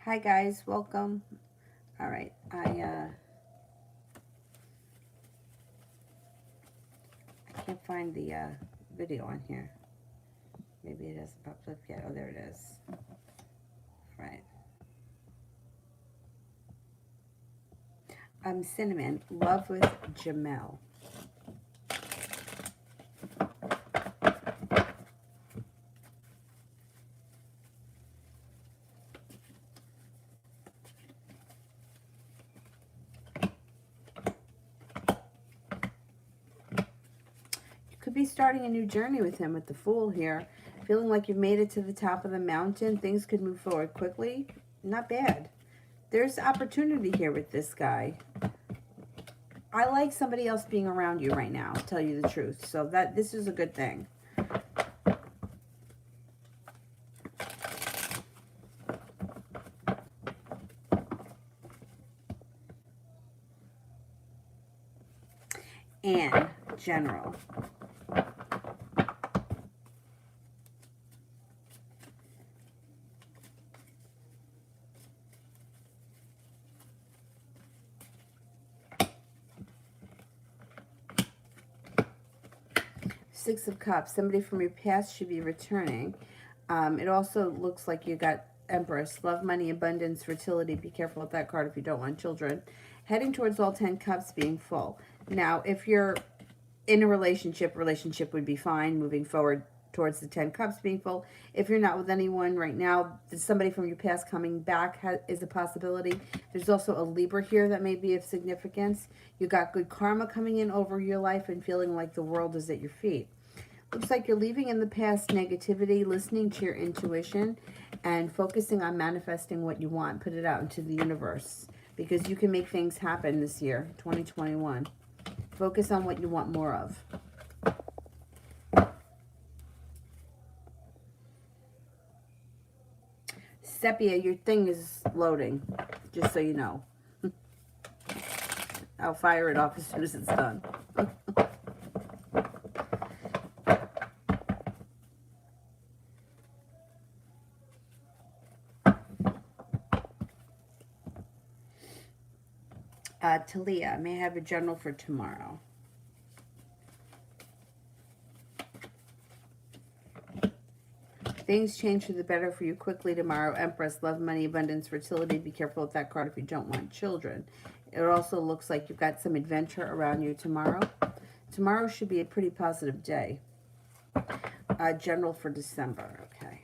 Hi guys, welcome. All right, I can't find the video on here. Maybe it hasn't popped up yet. Oh, there it is. All right. Cinnamon, Love with Jamel. You could be starting a new journey with him with the Fool here. Feeling like you've made it to the top of the mountain. Things could move forward quickly. Not bad. There's opportunity here with this guy. I like somebody else being around you right now, to tell you the truth. So this is a good thing. And General. Six of Cups. Somebody from your past should be returning. It also looks like you got Empress. Love, money, abundance, fertility. Be careful with that card if you don't want children. Heading towards all 10 cups being full. Now, if you're in a relationship would be fine moving forward towards the 10 cups being full. If you're not with anyone right now, somebody from your past coming back is a possibility. There's also a Libra here that may be of significance. You got good karma coming in over your life and feeling like the world is at your feet. Looks like you're leaving in the past negativity, listening to your intuition, and focusing on manifesting what you want. Put it out into the universe because you can make things happen this year, 2021. Focus on what you want more of. Sepia, your thing is loading, just so you know. I'll fire it off as soon as it's done. Talia, may I have a general for tomorrow? Things change for the better for you quickly tomorrow. Empress, love, money, abundance, fertility. Be careful with that card if you don't want children. It also looks like you've got some adventure around you tomorrow. Tomorrow should be a pretty positive day. General for December, okay.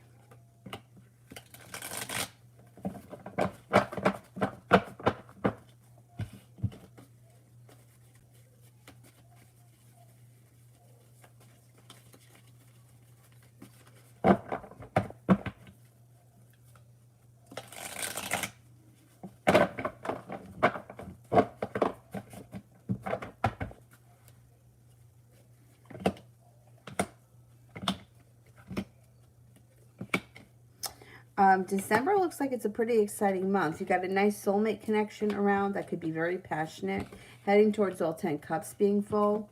December looks like it's a pretty exciting month. You got a nice soulmate connection around that could be very passionate, heading towards all 10 cups being full.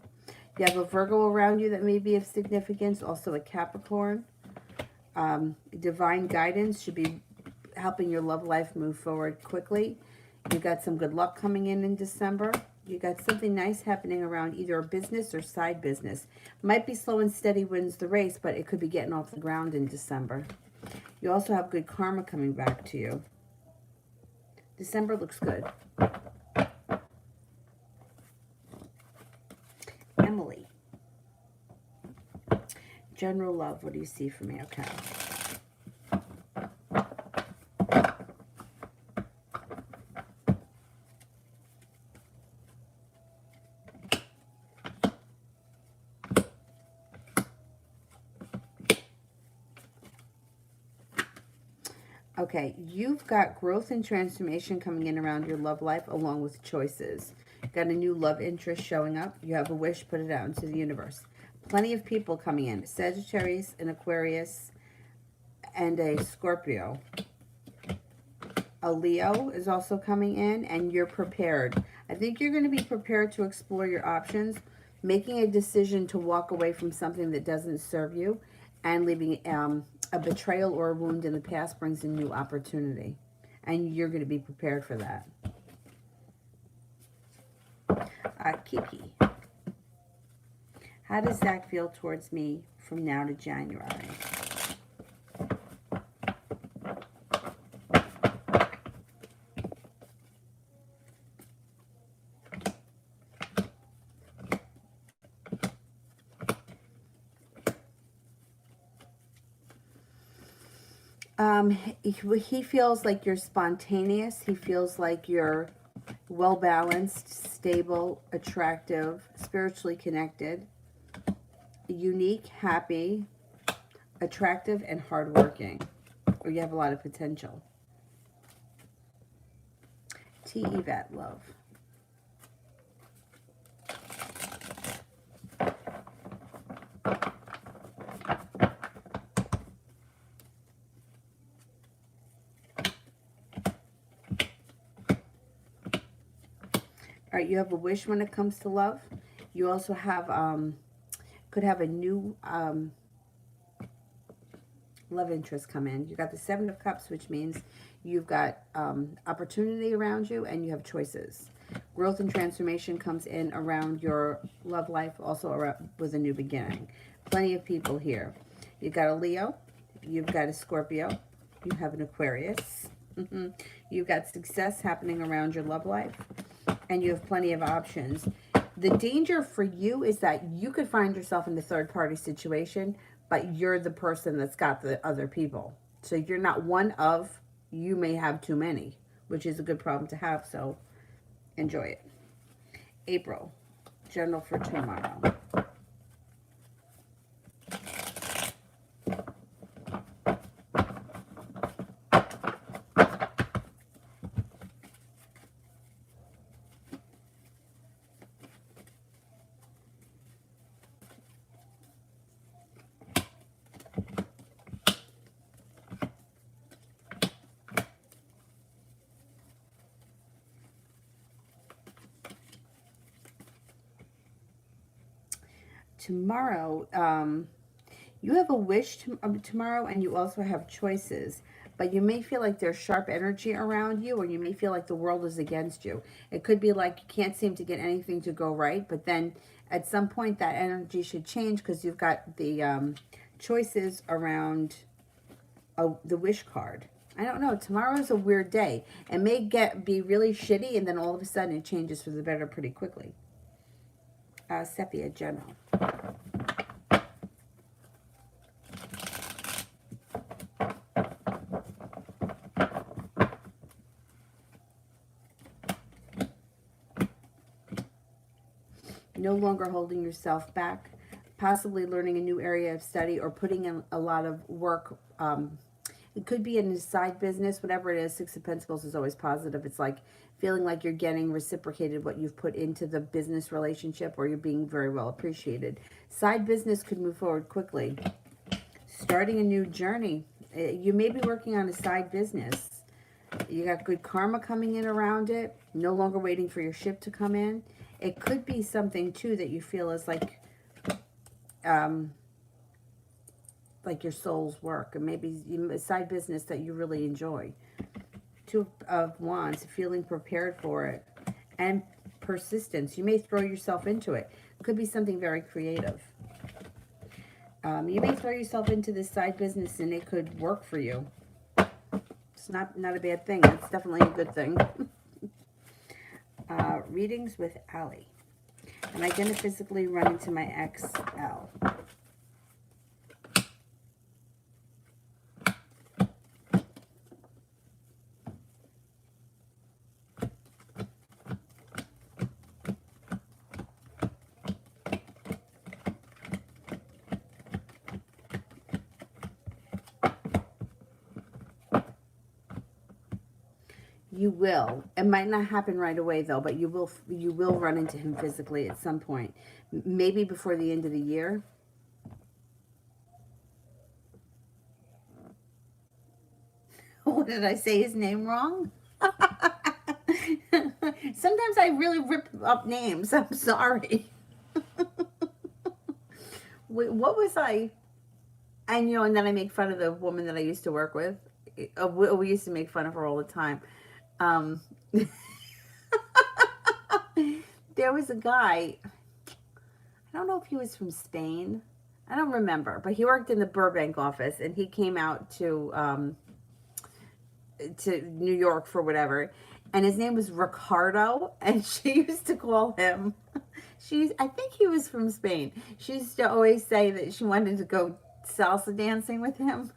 You have a Virgo around you that may be of significance, also a Capricorn. Divine guidance should be helping your love life move forward quickly. You got some good luck coming in December. You got something nice happening around either a business or side business. Might be slow and steady wins the race, but it could be getting off the ground in December. You also have good karma coming back to you. December looks good. Emily. General love, what do you see for me? Okay. Okay, you've got growth and transformation coming in around your love life along with choices. Got a new love interest showing up. You have a wish, put it out into the universe. Plenty of people coming in. Sagittarius, an Aquarius, and a Scorpio. A Leo is also coming in, and you're prepared. I think you're going to be prepared to explore your options, making a decision to walk away from something that doesn't serve you, and leaving a betrayal or a wound in the past brings a new opportunity. and you're going to be prepared for that. Kiki, how does Zach feel towards me from now to January? He feels like you're spontaneous. He feels like you're well-balanced, stable, attractive, spiritually connected, unique, happy, attractive, and hardworking. Or you have a lot of potential. T. Yvette, love. All right, you have a wish when it comes to love. You also have, could have a new love interest come in. You got the Seven of Cups, which means you've got opportunity around you and you have choices. Growth and transformation comes in around your love life, also around, with a new beginning. Plenty of people here. You've got a Leo. You've got a Scorpio. You have an Aquarius. You've got success happening around your love life. And you have plenty of options. The danger for you is that you could find yourself in the third-party situation, but you're the person that's got the other people. So you're not one of, you may have too many, which is a good problem to have, so enjoy it. April, general for tomorrow. Tomorrow, you have a wish tomorrow, and you also have choices, but you may feel like there's sharp energy around you, or you may feel like the world is against you. It could be like you can't seem to get anything to go right, but then at some point that energy should change because you've got the choices around the wish card. I don't know. Tomorrow's a weird day. It may be really shitty, and then all of a sudden it changes for the better pretty quickly. Sepia, general. No longer holding yourself back, possibly learning a new area of study or putting in a lot of work. It could be in a side business, whatever it is. Six of Pentacles is always positive. It's like feeling like you're getting reciprocated what you've put into the business relationship, or you're being very well appreciated. Side business could move forward quickly. Starting a new journey. You may be working on a side business. You got good karma coming in around it. No longer waiting for your ship to come in. It could be something, too, that you feel is like your soul's work. Or maybe a side business that you really enjoy. Two of Wands, feeling prepared for it. And persistence. You may throw yourself into it. It could be something very creative. You may throw yourself into this side business and it could work for you. It's not a bad thing. It's definitely a good thing. Readings with Allie. Am I going to physically run into my XL? You will. It might not happen right away, though, but you will run into him physically at some point. Maybe before the end of the year. What, did I say his name wrong? Sometimes I really rip up names. I'm sorry. Wait, what was I? And, and then I make fun of the woman that I used to work with. We used to make fun of her all the time. Um, there was a guy, I don't know if he was from Spain. I don't remember, but he worked in the Burbank office, and he came out to New York for whatever, and his name was Ricardo, and she used to call him. I think he was from Spain. She used to always say that she wanted to go salsa dancing with him.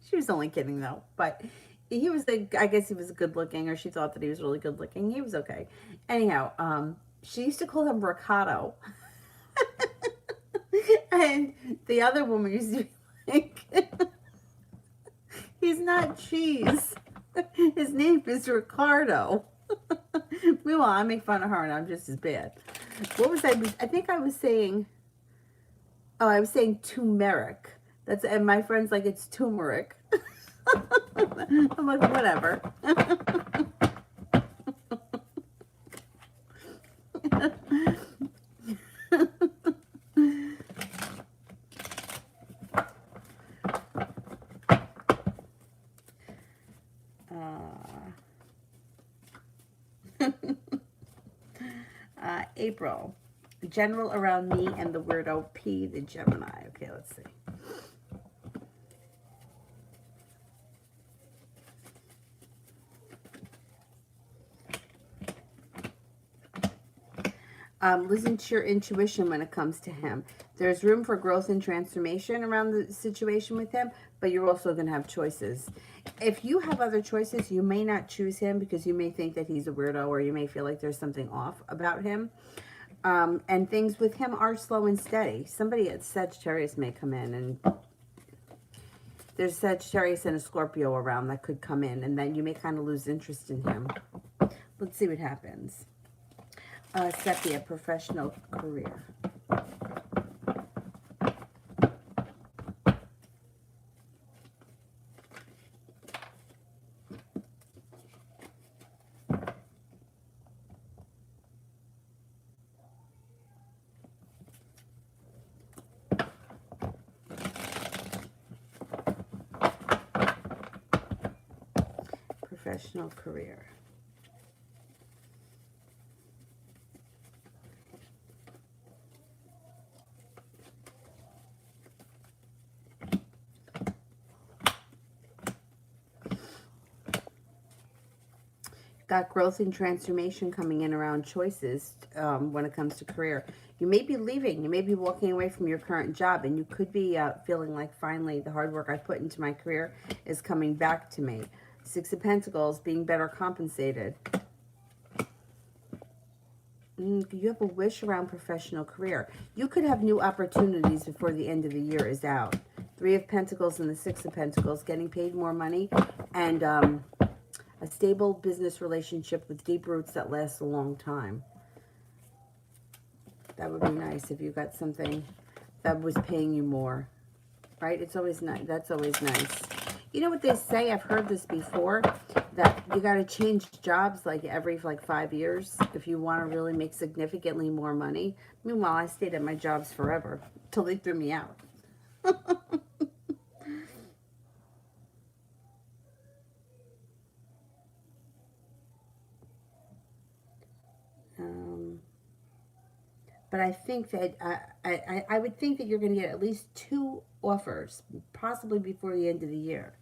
She was only kidding though, but he was I guess he was good looking, or she thought that he was really good looking. He was okay. Anyhow, she used to call him Ricardo. And the other woman used to be like, he's not cheese. His name is Ricardo. Meanwhile, I make fun of her and I'm just as bad. What was I think I was saying, oh, I was saying turmeric. And my friend's like, it's turmeric. I'm like, whatever. April. General around me and the weirdo P, the Gemini. Okay, let's see. Listen to your intuition when it comes to him. There's room for growth and transformation around the situation with him, but you're also going to have choices. If you have other choices, you may not choose him because you may think that he's a weirdo, or you may feel like there's something off about him. And things with him are slow and steady. Somebody at Sagittarius may come in, and there's Sagittarius and a Scorpio around that could come in, and then you may kind of lose interest in him. Let's see what happens. Sepia, professional career. Professional career. Got growth and transformation coming in around choices when it comes to career. You may be leaving. You may be walking away from your current job, and you could be feeling like finally the hard work I put into my career is coming back to me. Six of Pentacles, being better compensated. You have a wish around professional career. You could have new opportunities before the end of the year is out. Three of Pentacles and the Six of Pentacles, getting paid more money, and a stable business relationship with deep roots that lasts a long time. That would be nice if you got something that was paying you more, right? It's always nice. That's always nice. You know what they say? I've heard this before, that you got to change jobs like every 5 years if you want to really make significantly more money. Meanwhile, I stayed at my jobs forever till they threw me out. But I think that I would think that you're going to get at least 2 offers, possibly before the end of the year.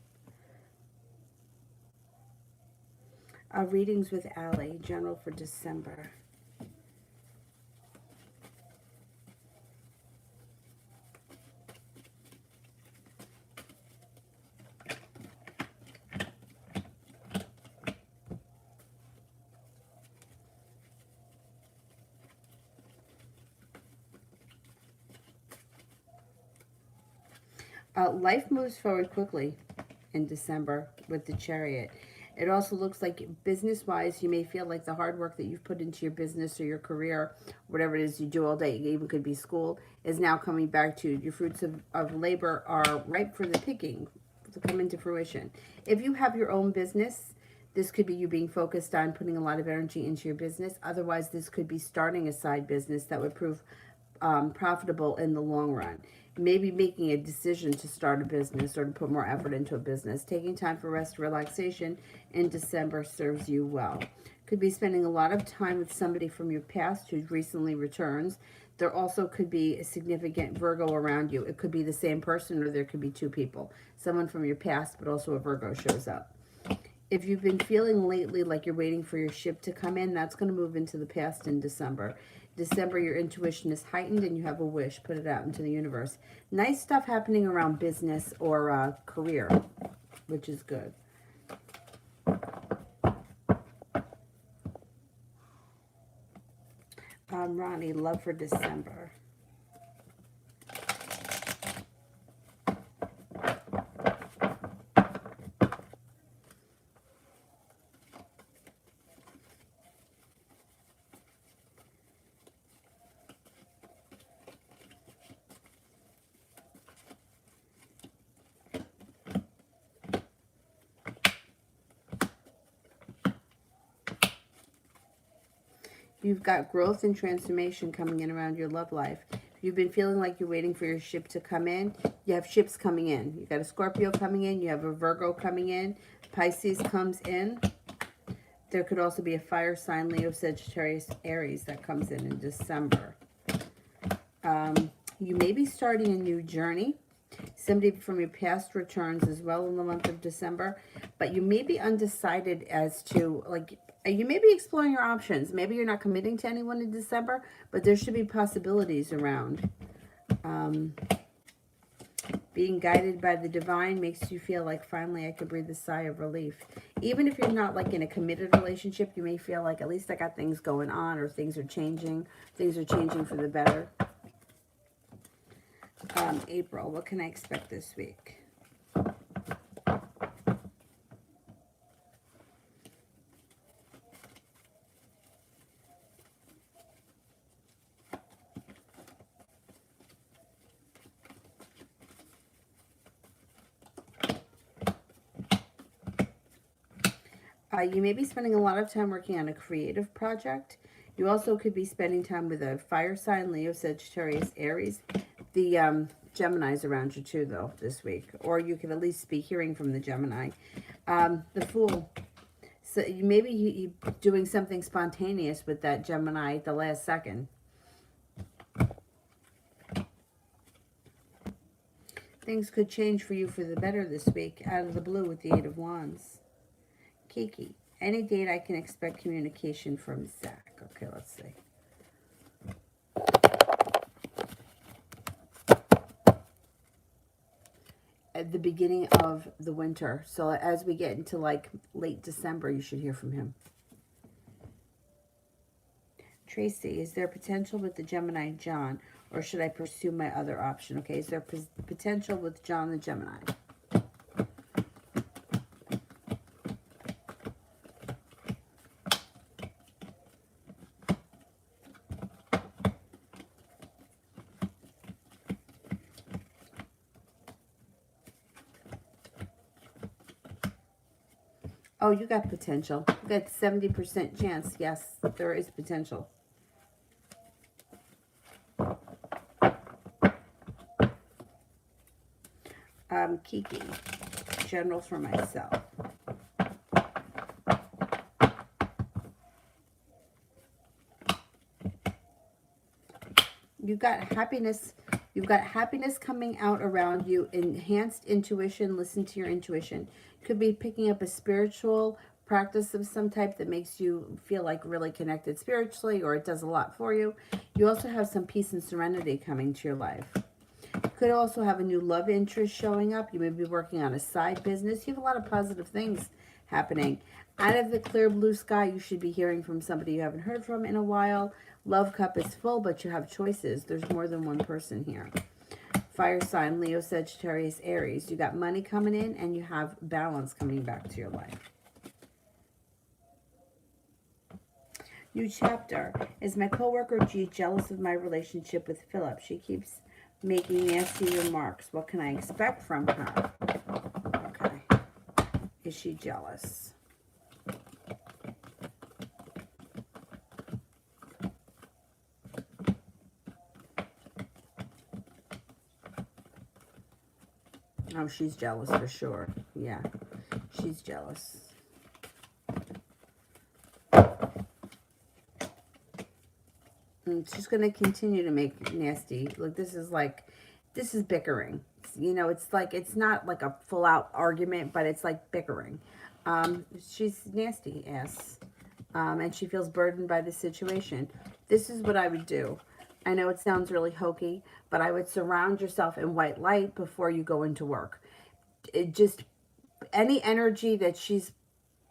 Readings with Allie, general for December. Life moves forward quickly in December with the Chariot. It also looks like business-wise, you may feel like the hard work that you've put into your business or your career, whatever it is you do all day, it even could be school, is now coming back to you. Your fruits of labor are ripe for the picking to come into fruition. If you have your own business, this could be you being focused on putting a lot of energy into your business. Otherwise, this could be starting a side business that would prove profitable in the long run. Maybe making a decision to start a business or to put more effort into a business. Taking time for rest, relaxation in December serves you well. Could be spending a lot of time with somebody from your past who recently returns. There also could be a significant Virgo around you. It could be the same person, or there could be two people. Someone from your past, but also a Virgo shows up. If you've been feeling lately like you're waiting for your ship to come in, that's going to move into the past in December. December, your intuition is heightened and you have a wish. Put it out into the universe. Nice stuff happening around business or career, which is good. Ronnie, love for December. You've got growth and transformation coming in around your love life. If you've been feeling like you're waiting for your ship to come in, you have ships coming in. You've got a Scorpio coming in. You have a Virgo coming in. Pisces comes in. There could also be a fire sign, Leo, Sagittarius, Aries, that comes in December. You may be starting a new journey. Somebody from your past returns as well in the month of December. But you may be undecided as to, like, you may be exploring your options. Maybe you're not committing to anyone in December, but there should be possibilities around. Being guided by the divine makes you feel like finally I could breathe a sigh of relief. Even if you're not like in a committed relationship, you may feel like at least I got things going on, or things are changing. Things are changing for the better. April, what can I expect this week? You may be spending a lot of time working on a creative project. You also could be spending time with a fire sign, Leo, Sagittarius, Aries. The Geminis around you too, though, this week. Or you could at least be hearing from the Gemini. The Fool. So you maybe you doing something spontaneous with that Gemini at the last second. Things could change for you for the better this week, out of the blue with the Eight of Wands. Kiki, any date I can expect communication from Zach. Okay, let's see. At the beginning of the winter. So as we get into like late December, you should hear from him. Tracy, is there potential with the Gemini John, or should I pursue my other option? Okay, is there potential with John the Gemini? Oh, you got potential. You got 70% chance. Yes, there is potential. Kiki, general for myself. You got happiness. You've got happiness coming out around you. Enhanced intuition. Listen to your intuition. Could be picking up a spiritual practice of some type that makes you feel like really connected spiritually, or it does a lot for you. You also have some peace and serenity coming to your life. You could also have a new love interest showing up. You may be working on a side business. You have a lot of positive things happening. Out of the clear blue sky, you should be hearing from somebody you haven't heard from in a while. Love cup is full, but you have choices. There's more than one person here. Fire sign, Leo, Sagittarius, Aries. You got money coming in, and you have balance coming back to your life. New chapter. Is my coworker G jealous of my relationship with Philip? She keeps making nasty remarks. What can I expect from her? Okay. Is she jealous? Oh, she's jealous for sure. Yeah, she's jealous. And she's going to continue to make nasty. Look, this is bickering. You know, it's like, it's not like a full out argument, but it's like bickering. She's nasty ass. And she feels burdened by the situation. This is what I would do. I know it sounds really hokey, but I would surround yourself in white light before you go into work. It just, any energy that she's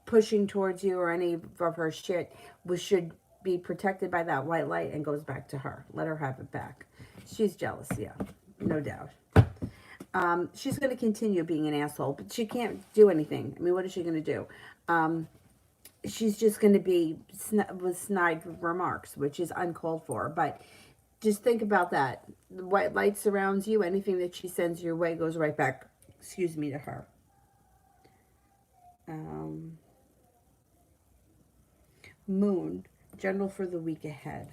pushing towards you or any of her shit should be protected by that white light and goes back to her. Let her have it back. She's jealous, yeah, no doubt. She's going to continue being an asshole, but she can't do anything. I mean, what is she going to do? She's just going to be with snide remarks, which is uncalled for. But just think about that. The white light surrounds you. Anything that she sends your way goes right back, excuse me, to her. Moon, general for the week ahead.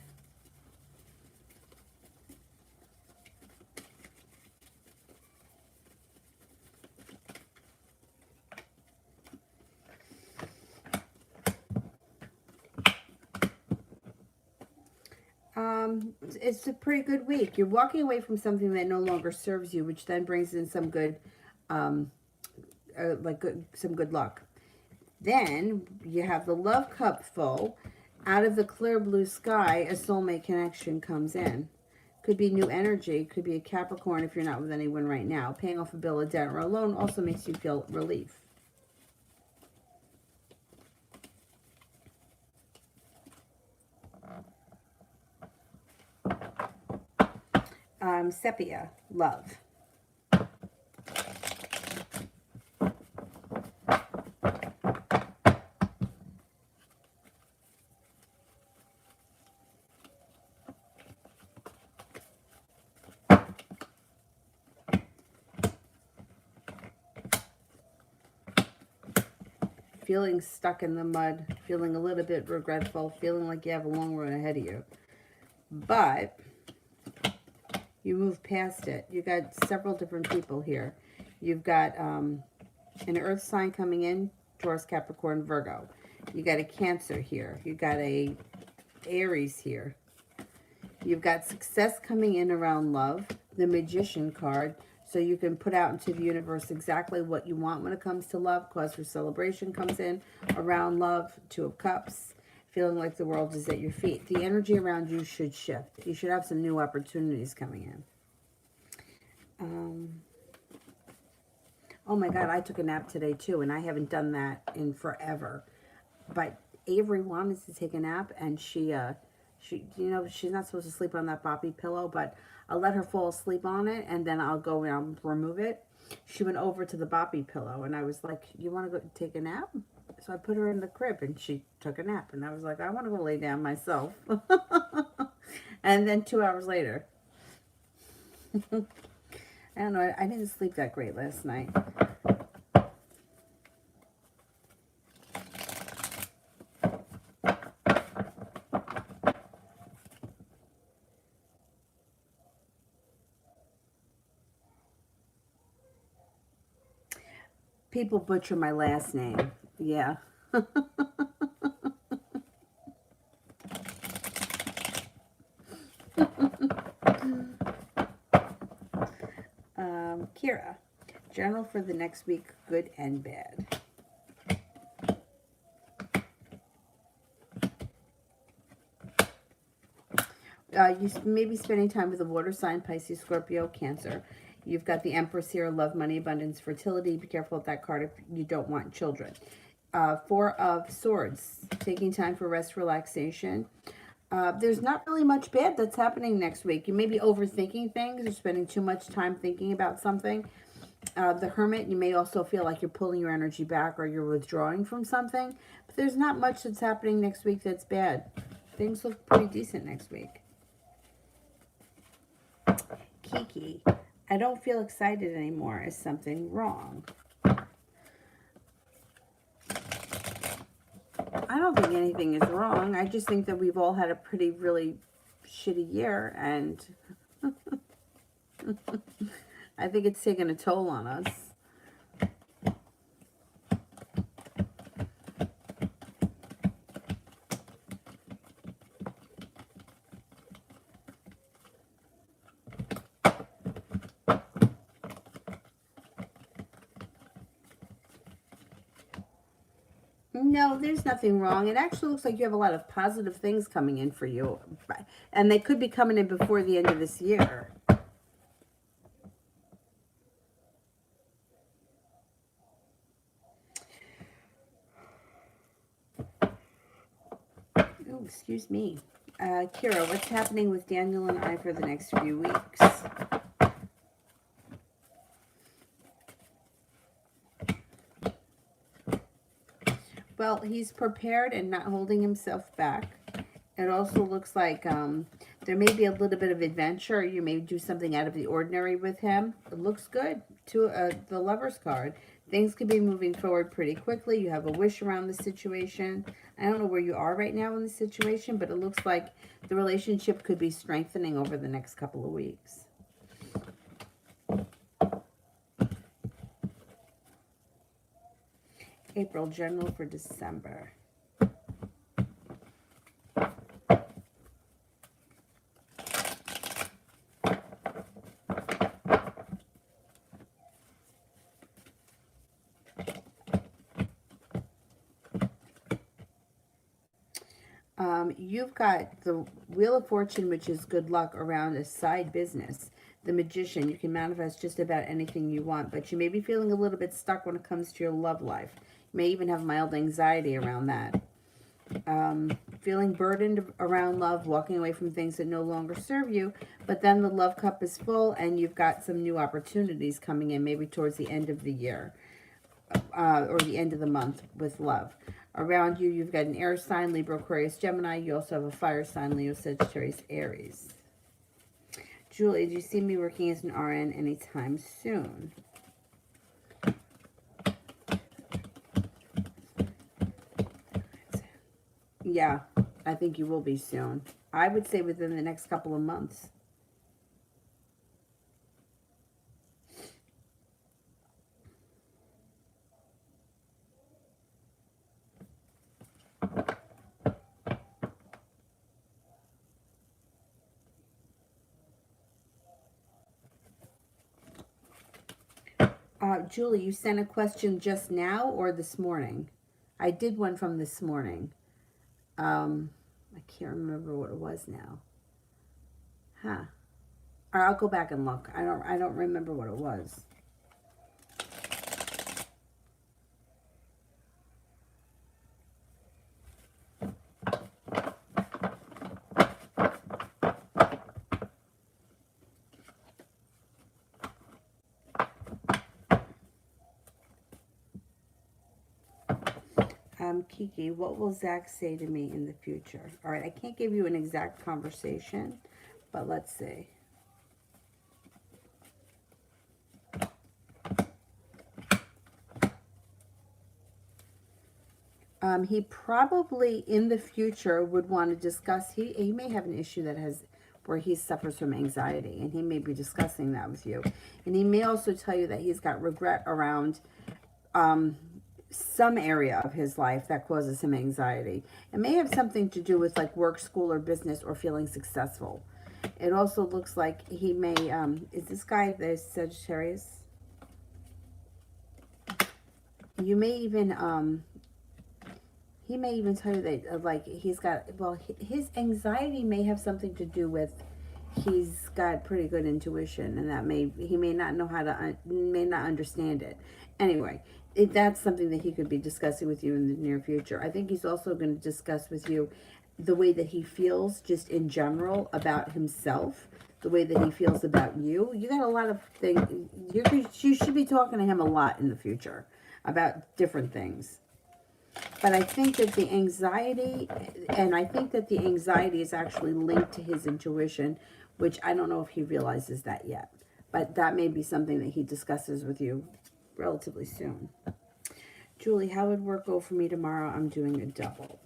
It's a pretty good week. You're walking away from something that no longer serves you, which then brings in some good, some good luck. Then you have the love cup full. Out of the clear blue sky, a soulmate connection comes in. Could be new energy. Could be a Capricorn if you're not with anyone right now. Paying off a bill, a debt, or a loan also makes you feel relief. Sepia, love. Feeling stuck in the mud, feeling a little bit regretful, feeling like you have a long road ahead of you. But you move past it. You got several different people here. You've got an earth sign coming in, Taurus, Capricorn, Virgo. You got a Cancer here. You got a Aries here. You've got success coming in around love, the Magician card, so you can put out into the universe exactly what you want when it comes to love. Cause for celebration comes in around love, Two of Cups, feeling like the world is at your feet. The energy around you should shift. You should have some new opportunities coming in. Oh my God, I took a nap today too, and I haven't done that in forever. But Avery wanted to take a nap, and she, you know, she's not supposed to sleep on that boppy pillow, but I'll let her fall asleep on it, and then I'll go and I'll remove it. She went over to the boppy pillow, and I was like, you want to go take a nap? So I put her in the crib, and she took a nap, and I was like, I want to go lay down myself. And then 2 hours later, I don't know, I didn't sleep that great last night. People butcher my last name. Yeah. Kira, general for the next week, good and bad. You may be spending time with a water sign, Pisces, Scorpio, Cancer. You've got the Empress here, love, money, abundance, fertility. Be careful with that card if you don't want children. Four of Swords, taking time for rest, relaxation. There's not really much bad that's happening next week. You may be overthinking things or spending too much time thinking about something. The Hermit, you may also feel like you're pulling your energy back or you're withdrawing from something. But there's not much that's happening next week that's bad. Things look pretty decent next week. Kiki, I don't feel excited anymore. Is something wrong? I don't think anything is wrong. I just think that we've all had a really shitty year, and I think it's taken a toll on us. No, there's nothing wrong. It actually looks like you have a lot of positive things coming in for you. And they could be coming in before the end of this year. Oh, excuse me. Kira, what's happening with Daniel and I for the next few weeks? Well, he's prepared and not holding himself back. It also looks like there may be a little bit of adventure. You may do something out of the ordinary with him. It looks good. To the Lover's card. Things could be moving forward pretty quickly. You have a wish around the situation. I don't know where you are right now in the situation, but it looks like the relationship could be strengthening over the next couple of weeks. April, general for December. You've got the Wheel of Fortune, which is good luck around a side business. The Magician, you can manifest just about anything you want, but you may be feeling a little bit stuck when it comes to your love life. You may even have mild anxiety around that. Feeling burdened around love, walking away from things that no longer serve you, but then the love cup is full and you've got some new opportunities coming in, maybe towards the end of the year or the end of the month with love. Around you, you've got an air sign, Libra, Aquarius, Gemini. You also have a fire sign, Leo, Sagittarius, Aries. Julie, do you see me working as an RN anytime soon? Yeah, I think you will be soon. I would say within the next couple of months. Julie, you sent a question just now or this morning? I did one from this morning. I can't remember what it was now. Huh. Or I'll go back and look. I don't remember what it was. Kiki, what will Zach say to me in the future? All right, I can't give you an exact conversation, but let's see. He probably in the future would want to discuss, he may have an issue that has, where he suffers from anxiety, and he may be discussing that with you. And he may also tell you that he's got regret around some area of his life that causes him anxiety. It may have something to do with like work, school, or business, or feeling successful. It also looks like he may, is this guy the Sagittarius? You may even, he may even tell you that, like, he's got, well, his anxiety may have something to do with he's got pretty good intuition, and that he may not know how to, may not understand it. Anyway, that's something that he could be discussing with you in the near future. I think he's also going to discuss with you the way that he feels just in general about himself, the way that he feels about you. You got a lot of things. You should be talking to him a lot in the future about different things. But I think that the anxiety, and I think that the anxiety is actually linked to his intuition, which I don't know if he realizes that yet. But that may be something that he discusses with you relatively soon. Julie, how would work go for me tomorrow? I'm doing a double.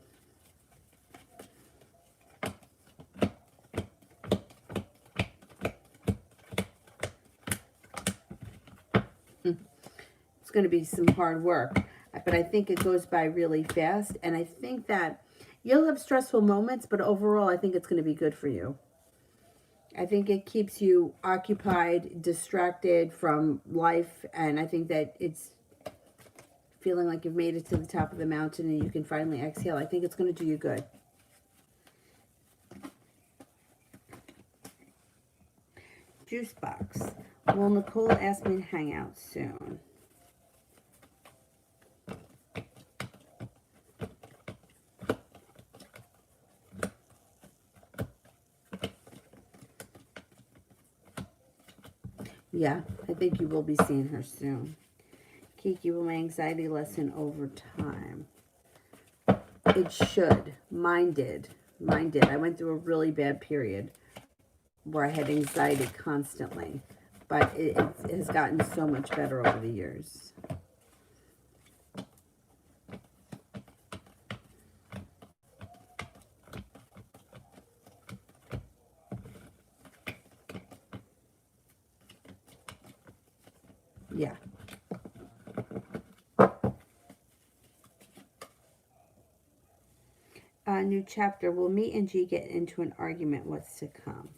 It's going to be some hard work, but I think it goes by really fast. And I think that you'll have stressful moments, but overall, I think it's going to be good for you. I think it keeps you occupied, distracted from life, and I think that it's feeling like you've made it to the top of the mountain and you can finally exhale. I think it's going to do you good. Juice box. Will Nicole ask me to hang out soon? Yeah, I think you will be seeing her soon. Kiki, will my anxiety lessen over time? It should. Mine did. Mine did. I went through a really bad period where I had anxiety constantly, but it has gotten so much better over the years. Yeah. New chapter. Will me and G get into an argument? What's to come?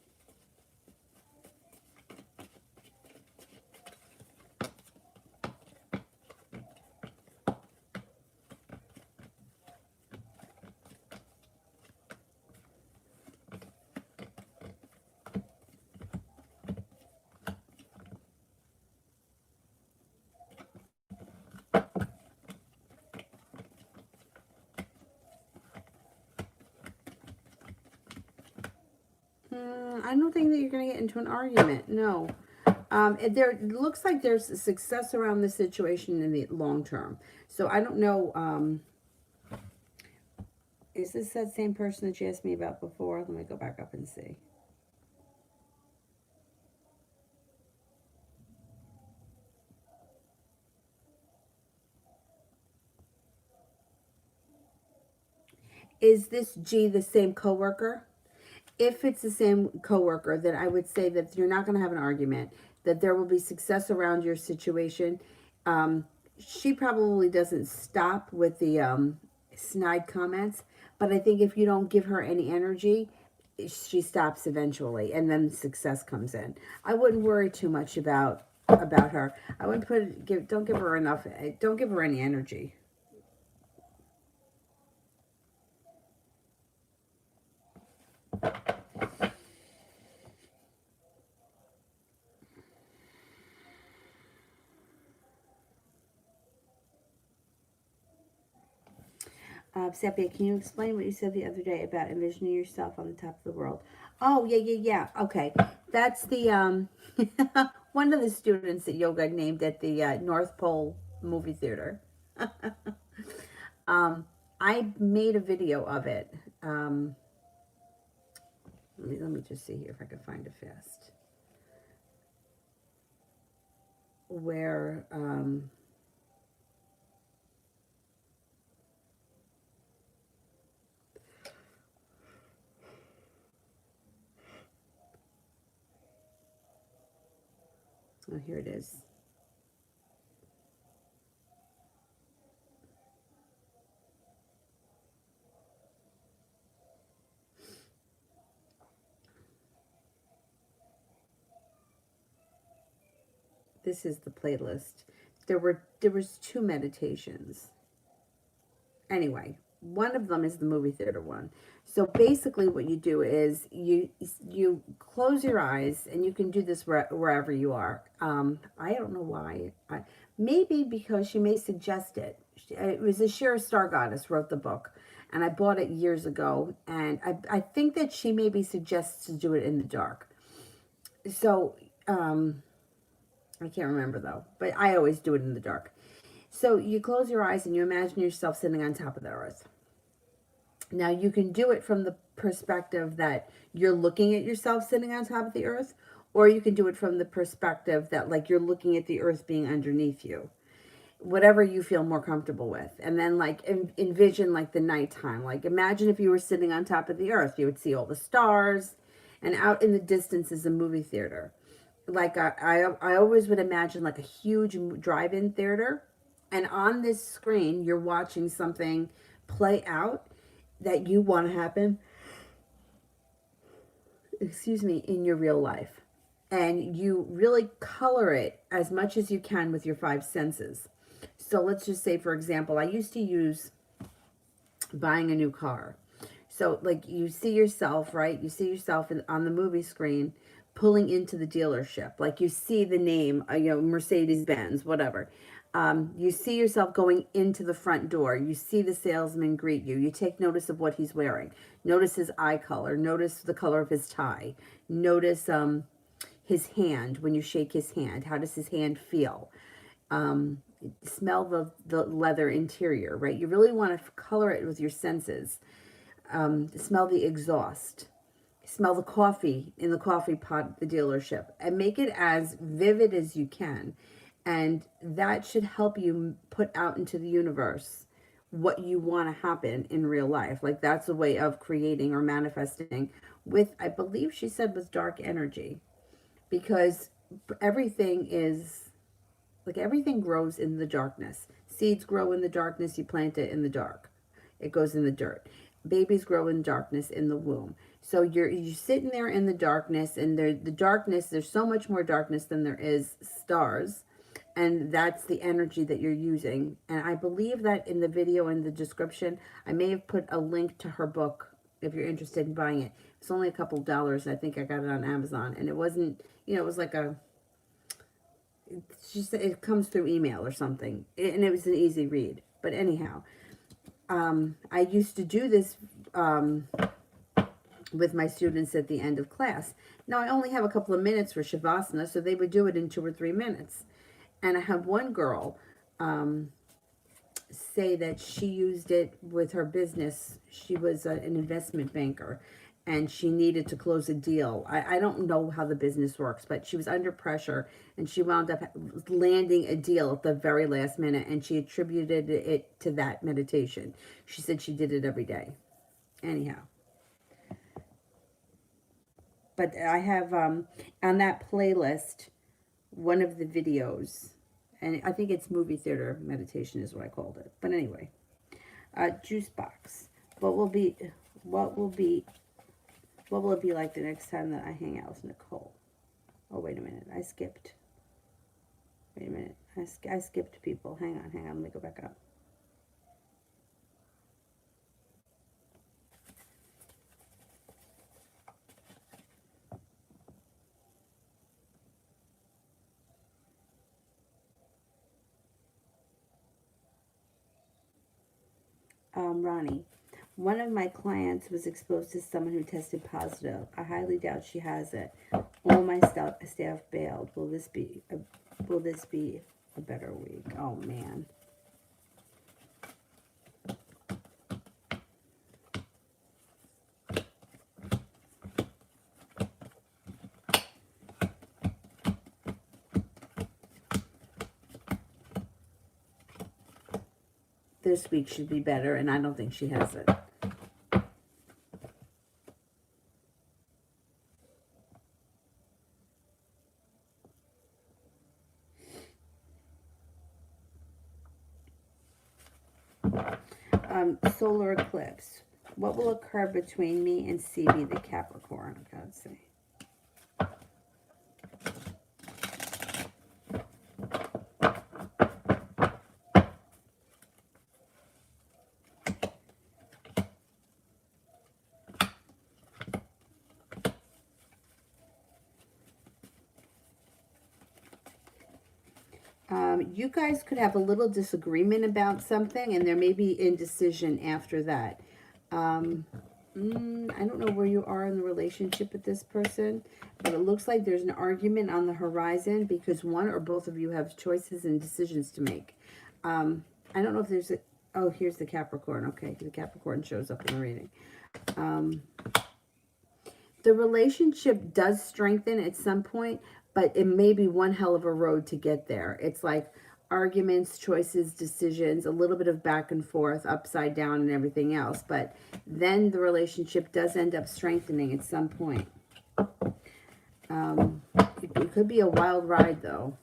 I don't think that you're going to get into an argument. No. It looks like there's success around the situation in the long term. So I don't know. Is this that same person that you asked me about before? Let me go back up and see. Is this G the same coworker? If it's the same coworker, then I would say that you're not going to have an argument, that there will be success around your situation. She probably doesn't stop with the snide comments, but I think if you don't give her any energy, she stops eventually, and then success comes in. I wouldn't worry too much about her. I wouldn't don't give her enough. Don't give her any energy. Sepia, can you explain what you said the other day about envisioning yourself on the top of the world? Oh, yeah. Okay. That's the, one of the students at yoga named at the North Pole movie theater. I made a video of it. Let me just see here if I can find it fast. Where, oh, here it is. This is the playlist. There was 2 meditations. Anyway, one of them is the movie theater one. So basically what you do is you close your eyes, and you can do this wherever you are. I don't know why. Maybe because she may suggest it. It was a Shira Star Goddess wrote the book, and I bought it years ago, and I think that she maybe suggests to do it in the dark. So I can't remember though, but I always do it in the dark. So you close your eyes and you imagine yourself sitting on top of the earth. Now you can do it from the perspective that you're looking at yourself sitting on top of the earth, or you can do it from the perspective that like you're looking at the earth being underneath you. Whatever you feel more comfortable with. And then like envision like the nighttime. Like imagine if you were sitting on top of the earth, you would see all the stars, and out in the distance is a movie theater. Like I always would imagine like a huge drive-in theater, and on this screen you're watching something play out that you want to happen, excuse me, in your real life. And you really color it as much as you can with your 5 senses. So let's just say, for example, I used to use buying a new car. So like you see yourself, right? You see yourself on the movie screen pulling into the dealership. Like you see the name, Mercedes Benz, whatever. You see yourself going into the front door. You see the salesman greet you. You take notice of what he's wearing. Notice his eye color. Notice the color of his tie. Notice his hand when you shake his hand. How does his hand feel? Smell the leather interior, right? You really want to color it with your senses. Smell the exhaust. Smell the coffee in the coffee pot at the dealership, and make it as vivid as you can. And that should help you put out into the universe what you want to happen in real life. Like that's a way of creating or manifesting with, I believe she said, with dark energy, because everything is like everything grows in the darkness. Seeds grow in the darkness. You plant it in the dark. It goes in the dirt. Babies grow in darkness in the womb. So you're sitting there in the darkness, and the darkness, there's so much more darkness than there is stars. And that's the energy that you're using. And I believe that in the video in the description, I may have put a link to her book if you're interested in buying it. It's only a couple dollars. I think I got it on Amazon. And it wasn't, it was like she said it comes through email or something. And it was an easy read. But anyhow, I used to do this with my students at the end of class. Now, I only have a couple of minutes for Shavasana, so they would do it in 2 or 3 minutes. And I had one girl say that she used it with her business. She was an investment banker, and she needed to close a deal. I don't know how the business works, but she was under pressure, and she wound up landing a deal at the very last minute, and she attributed it to that meditation. She said she did it every day. Anyhow. But I have, on that playlist, one of the videos, and I think it's movie theater meditation is what I called it. But anyway, juice box. What will it be like the next time that I hang out with Nicole? Oh, wait a minute. I skipped. Wait a minute. I skipped people. Hang on. Let me go back up. Ronnie, one of my clients was exposed to someone who tested positive. I highly doubt she has it. All my staff bailed. Will this be a better week? Oh man. This week should be better, and I don't think she has it. Solar eclipse. What will occur between me and CB the Capricorn? Okay, let's see. You guys could have a little disagreement about something, and there may be indecision after that. I don't know where you are in the relationship with this person, but it looks like there's an argument on the horizon because one or both of you have choices and decisions to make. I don't know if there's a... Oh, here's the Capricorn. Okay, the Capricorn shows up in the reading. The relationship does strengthen at some point, but it may be one hell of a road to get there. It's like arguments, choices, decisions, a little bit of back and forth, upside down and everything else. But then the relationship does end up strengthening at some point. It could be a wild ride, though.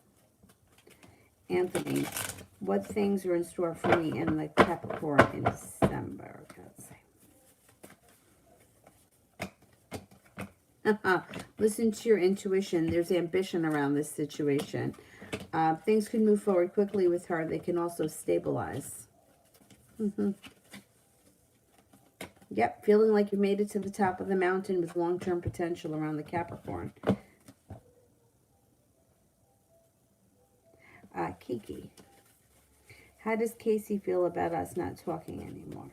Anthony, what things are in store for me in the Capricorn in December? Okay, let's see. Listen to your intuition. There's ambition around this situation. Things can move forward quickly with her. They can also stabilize. Yep, feeling like you made it to the top of the mountain with long-term potential around the Capricorn. Kiki. How does Casey feel about us not talking anymore?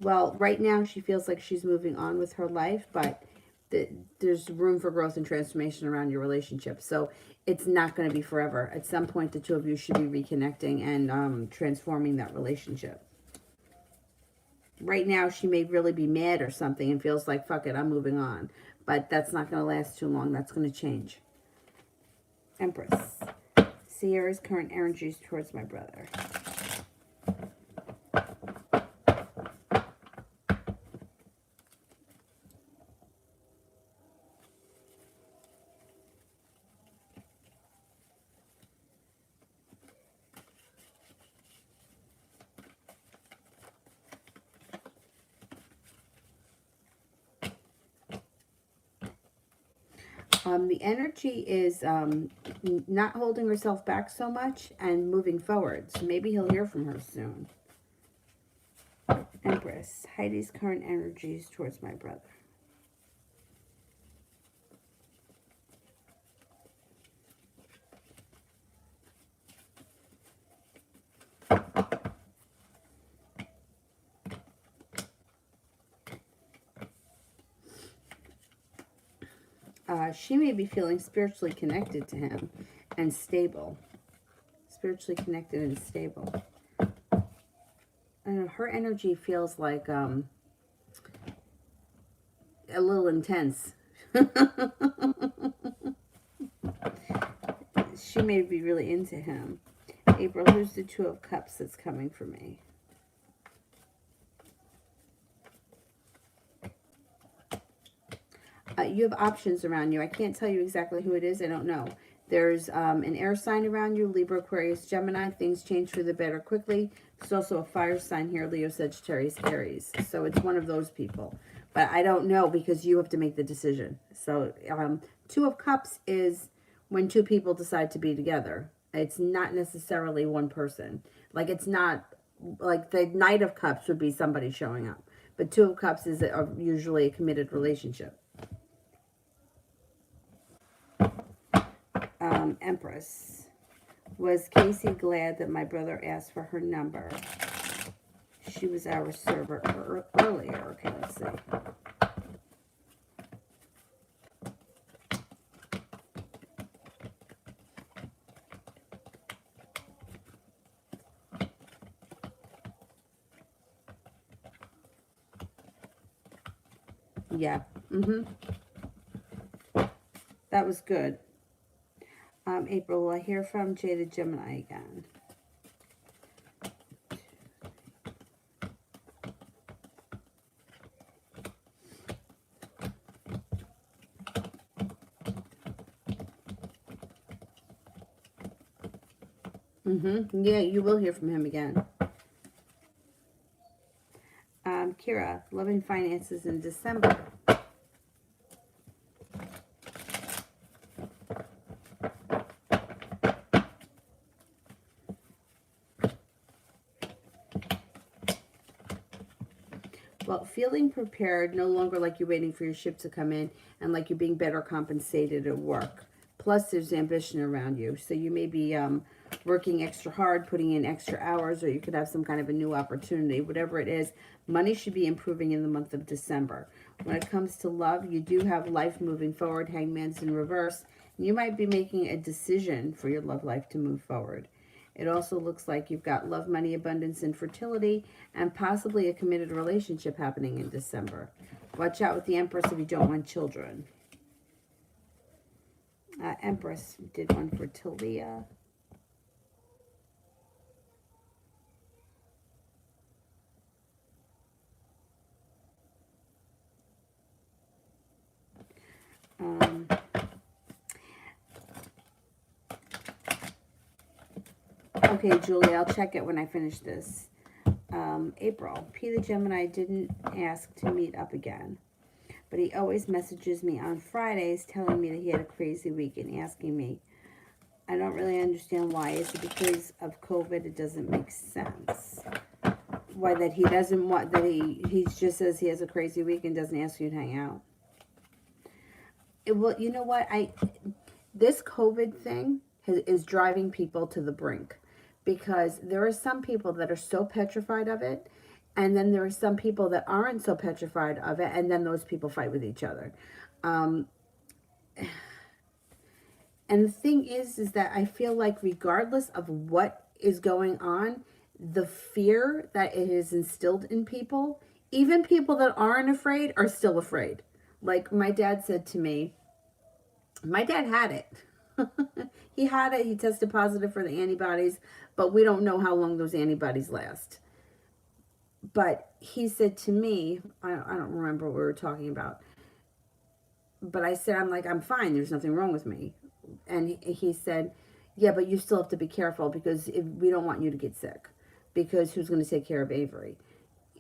Well, right now she feels like she's moving on with her life, but there's room for growth and transformation around your relationship. So it's not going to be forever. At some point, the two of you should be reconnecting and transforming that relationship. Right now, she may really be mad or something and feels like, fuck it, I'm moving on. But that's not going to last too long. That's going to change. Empress. Sierra's current energies towards my brother. The energy is not holding herself back so much and moving forward. So maybe he'll hear from her soon. Empress. Heidi's current energies towards my brother. She may be feeling spiritually connected to him and stable. Spiritually connected and stable. I know her energy feels like a little intense. She may be really into him. April, who's the Two of Cups that's coming for me? You have options around you. I can't tell you exactly who it is. I don't know. There's an air sign around you, Libra, Aquarius, Gemini. Things change for the better quickly. There's also a fire sign here, Leo, Sagittarius, Aries. So it's one of those people. But I don't know because you have to make the decision. So Two of Cups is when two people decide to be together. It's not necessarily one person. Like it's not, like the Knight of Cups would be somebody showing up. But Two of Cups is usually a committed relationship. Empress. Was Casey glad that my brother asked for her number? She was our server earlier. Okay, let's see. Yeah. That was good. April, will I hear from Jay the Gemini again? Yeah, you will hear from him again. Kira, love and finances in December. Well, feeling prepared, no longer like you're waiting for your ship to come in and like you're being better compensated at work. Plus, there's ambition around you. So you may be working extra hard, putting in extra hours, or you could have some kind of a new opportunity. Whatever it is, money should be improving in the month of December. When it comes to love, you do have life moving forward. Hangman's in reverse. You might be making a decision for your love life to move forward. It also looks like you've got love, money, abundance, and fertility, and possibly a committed relationship happening in December. Watch out with the Empress if you don't want children. Empress did one for Talia. Okay, Julie, I'll check it when I finish this. April, P the Gemini didn't ask to meet up again. but he always messages me on Fridays telling me that he had a crazy week and asking me. I don't really understand why. Is it because of COVID? It doesn't make sense. Why that he doesn't want, that he just says he has a crazy week and doesn't ask you to hang out. Well, you know what? This COVID thing is driving people to the brink, because there are some people that are so petrified of it, and then there are some people that aren't so petrified of it, and then those people fight with each other. Um, and the thing is that I feel like regardless of what is going on, the fear that it has instilled in people, even people that aren't afraid, are still afraid. Like my dad said to me, my dad had it. He had it. He tested positive for the antibodies, but we don't know how long those antibodies last. But he said to me, I don't remember what we were talking about, but I said, I'm fine. There's nothing wrong with me. And he said, yeah, but you still have to be careful, because if we don't want you to get sick, because who's going to take care of Avery?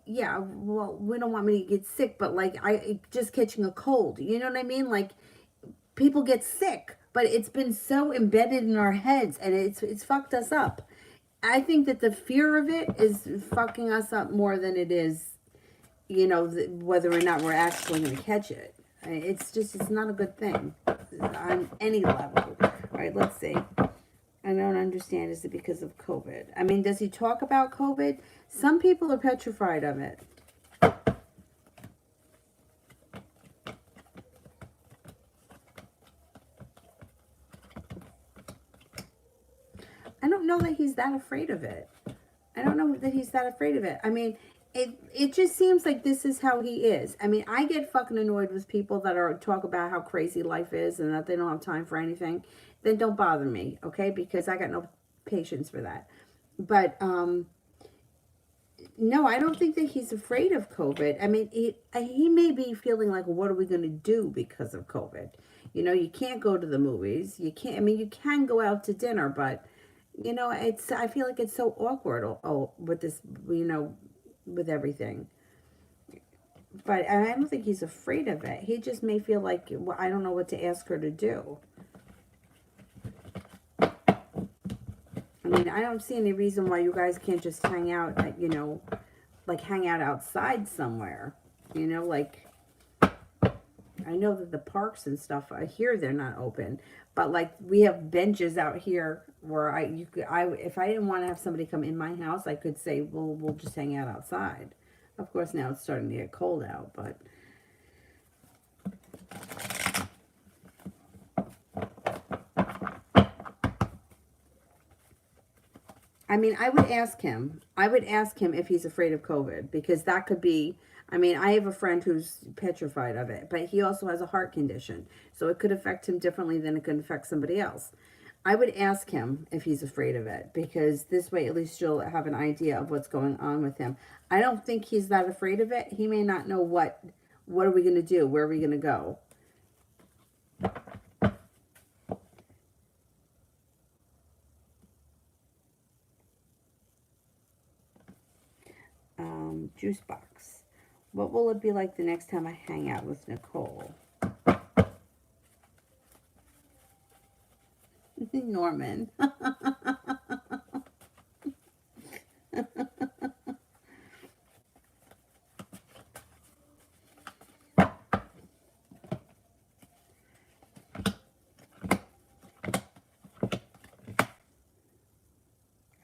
Yeah, well, we don't want me to get sick, but like I just catching a cold. You know what I mean? Like, people get sick, but it's been so embedded in our heads, and it's fucked us up. I think that the fear of it is fucking us up more than it is, whether or not we're actually going to catch it. It's not a good thing on any level. All right, let's see. I don't understand. Is it because of COVID? I mean, does he talk about COVID? Some people are petrified of it. I don't know that he's that afraid of it. I don't know that he's that afraid of it. I mean, it just seems like this is how he is. I mean, I get fucking annoyed with people that are talk about how crazy life is and that they don't have time for anything. Then don't bother me, okay? Because I got no patience for that. But no, I don't think that he's afraid of COVID. I mean, he may be feeling like, what are we going to do because of COVID? You can't go to the movies. You can't. I mean, you can go out to dinner, but I feel like it's so awkward with this, with everything. But I don't think he's afraid of it. He just may feel like, well, I don't know what to ask her to do. I mean, I don't see any reason why you guys can't just hang out at, like hang out outside somewhere. Like, I know that the parks and stuff here, they're not open, but like we have benches out here where if I didn't want to have somebody come in my house, I could say, well, we'll just hang out outside. Of course, now it's starting to get cold out, but I mean, I would ask him. I would ask him if he's afraid of COVID, because that could be. I mean, I have a friend who's petrified of it, but he also has a heart condition, so it could affect him differently than it could affect somebody else. I would ask him if he's afraid of it, because this way at least you'll have an idea of what's going on with him. I don't think he's that afraid of it. He may not know what are we going to do? Where are we going to go? Juice box. What will it be like the next time I hang out with Nicole? Norman.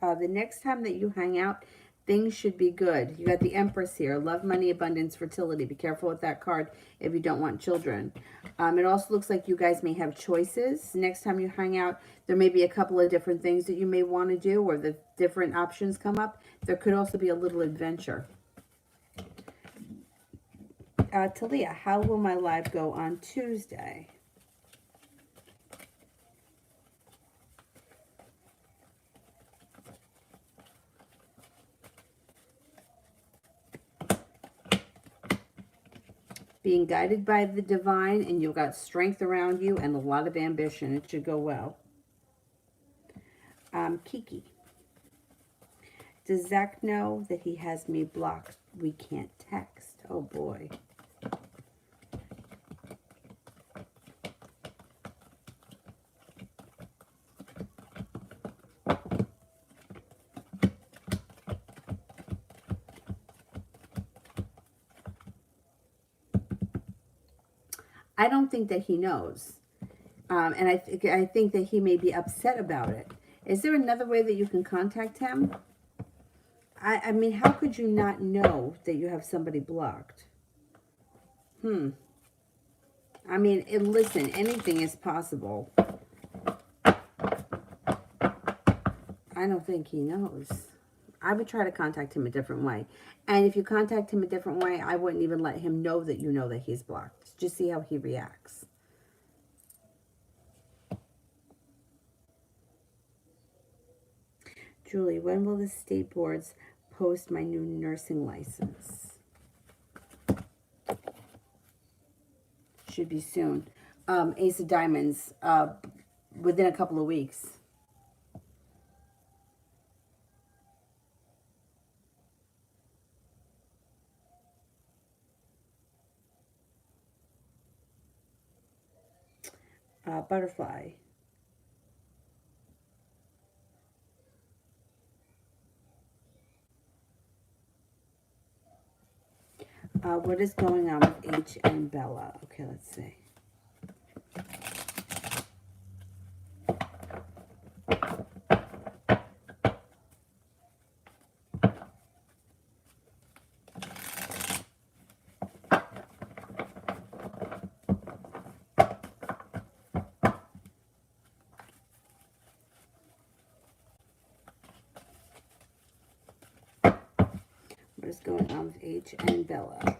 The next time that you hang out, things should be good. You got the Empress here. Love, money, abundance, fertility. Be careful with that card if you don't want children. It also looks like you guys may have choices. Next time you hang out, there may be a couple of different things that you may want to do, or the different options come up. There could also be a little adventure. Talia, how will my live go on Tuesday? Being guided by the divine, and you've got strength around you and a lot of ambition. It should go well. Kiki. Does Zach know that he has me blocked? We can't text. Oh boy. I don't think that he knows. And I think that he may be upset about it. Is there another way that you can contact him? I mean, how could you not know that you have somebody blocked? I mean, listen, anything is possible. I don't think he knows. I would try to contact him a different way. And if you contact him a different way, I wouldn't even let him know that he's blocked. Just see how he reacts. Julie, when will the state boards post my new nursing license? Should be soon. Ace of Diamonds, within a couple of weeks. Butterfly. What is going on with H and Bella? Okay, let's see. What is going on with H and Bella?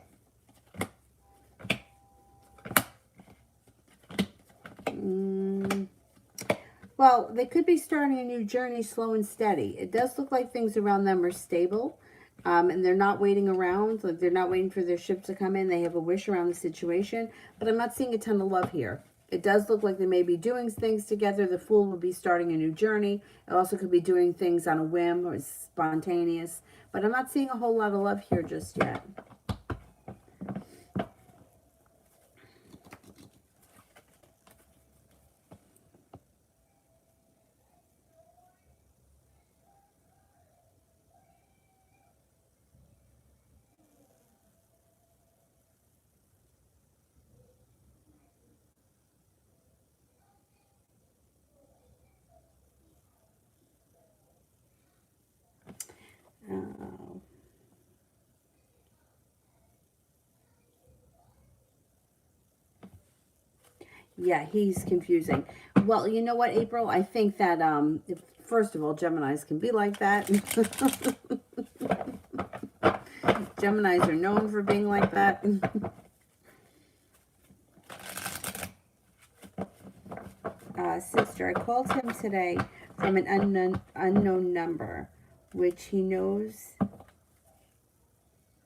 Well, they could be starting a new journey slow and steady. It does look like things around them are stable. And they're not waiting around. Like, they're not waiting for their ship to come in. They have a wish around the situation. But I'm not seeing a ton of love here. It does look like they may be doing things together. The Fool will be starting a new journey. It also could be doing things on a whim or spontaneous. But I'm not seeing a whole lot of love here just yet. Yeah, he's confusing. Well, you know what, April? I think that, first of all, Geminis can be like that. Geminis are known for being like that. Sister, I called him today from an unknown number, which he knows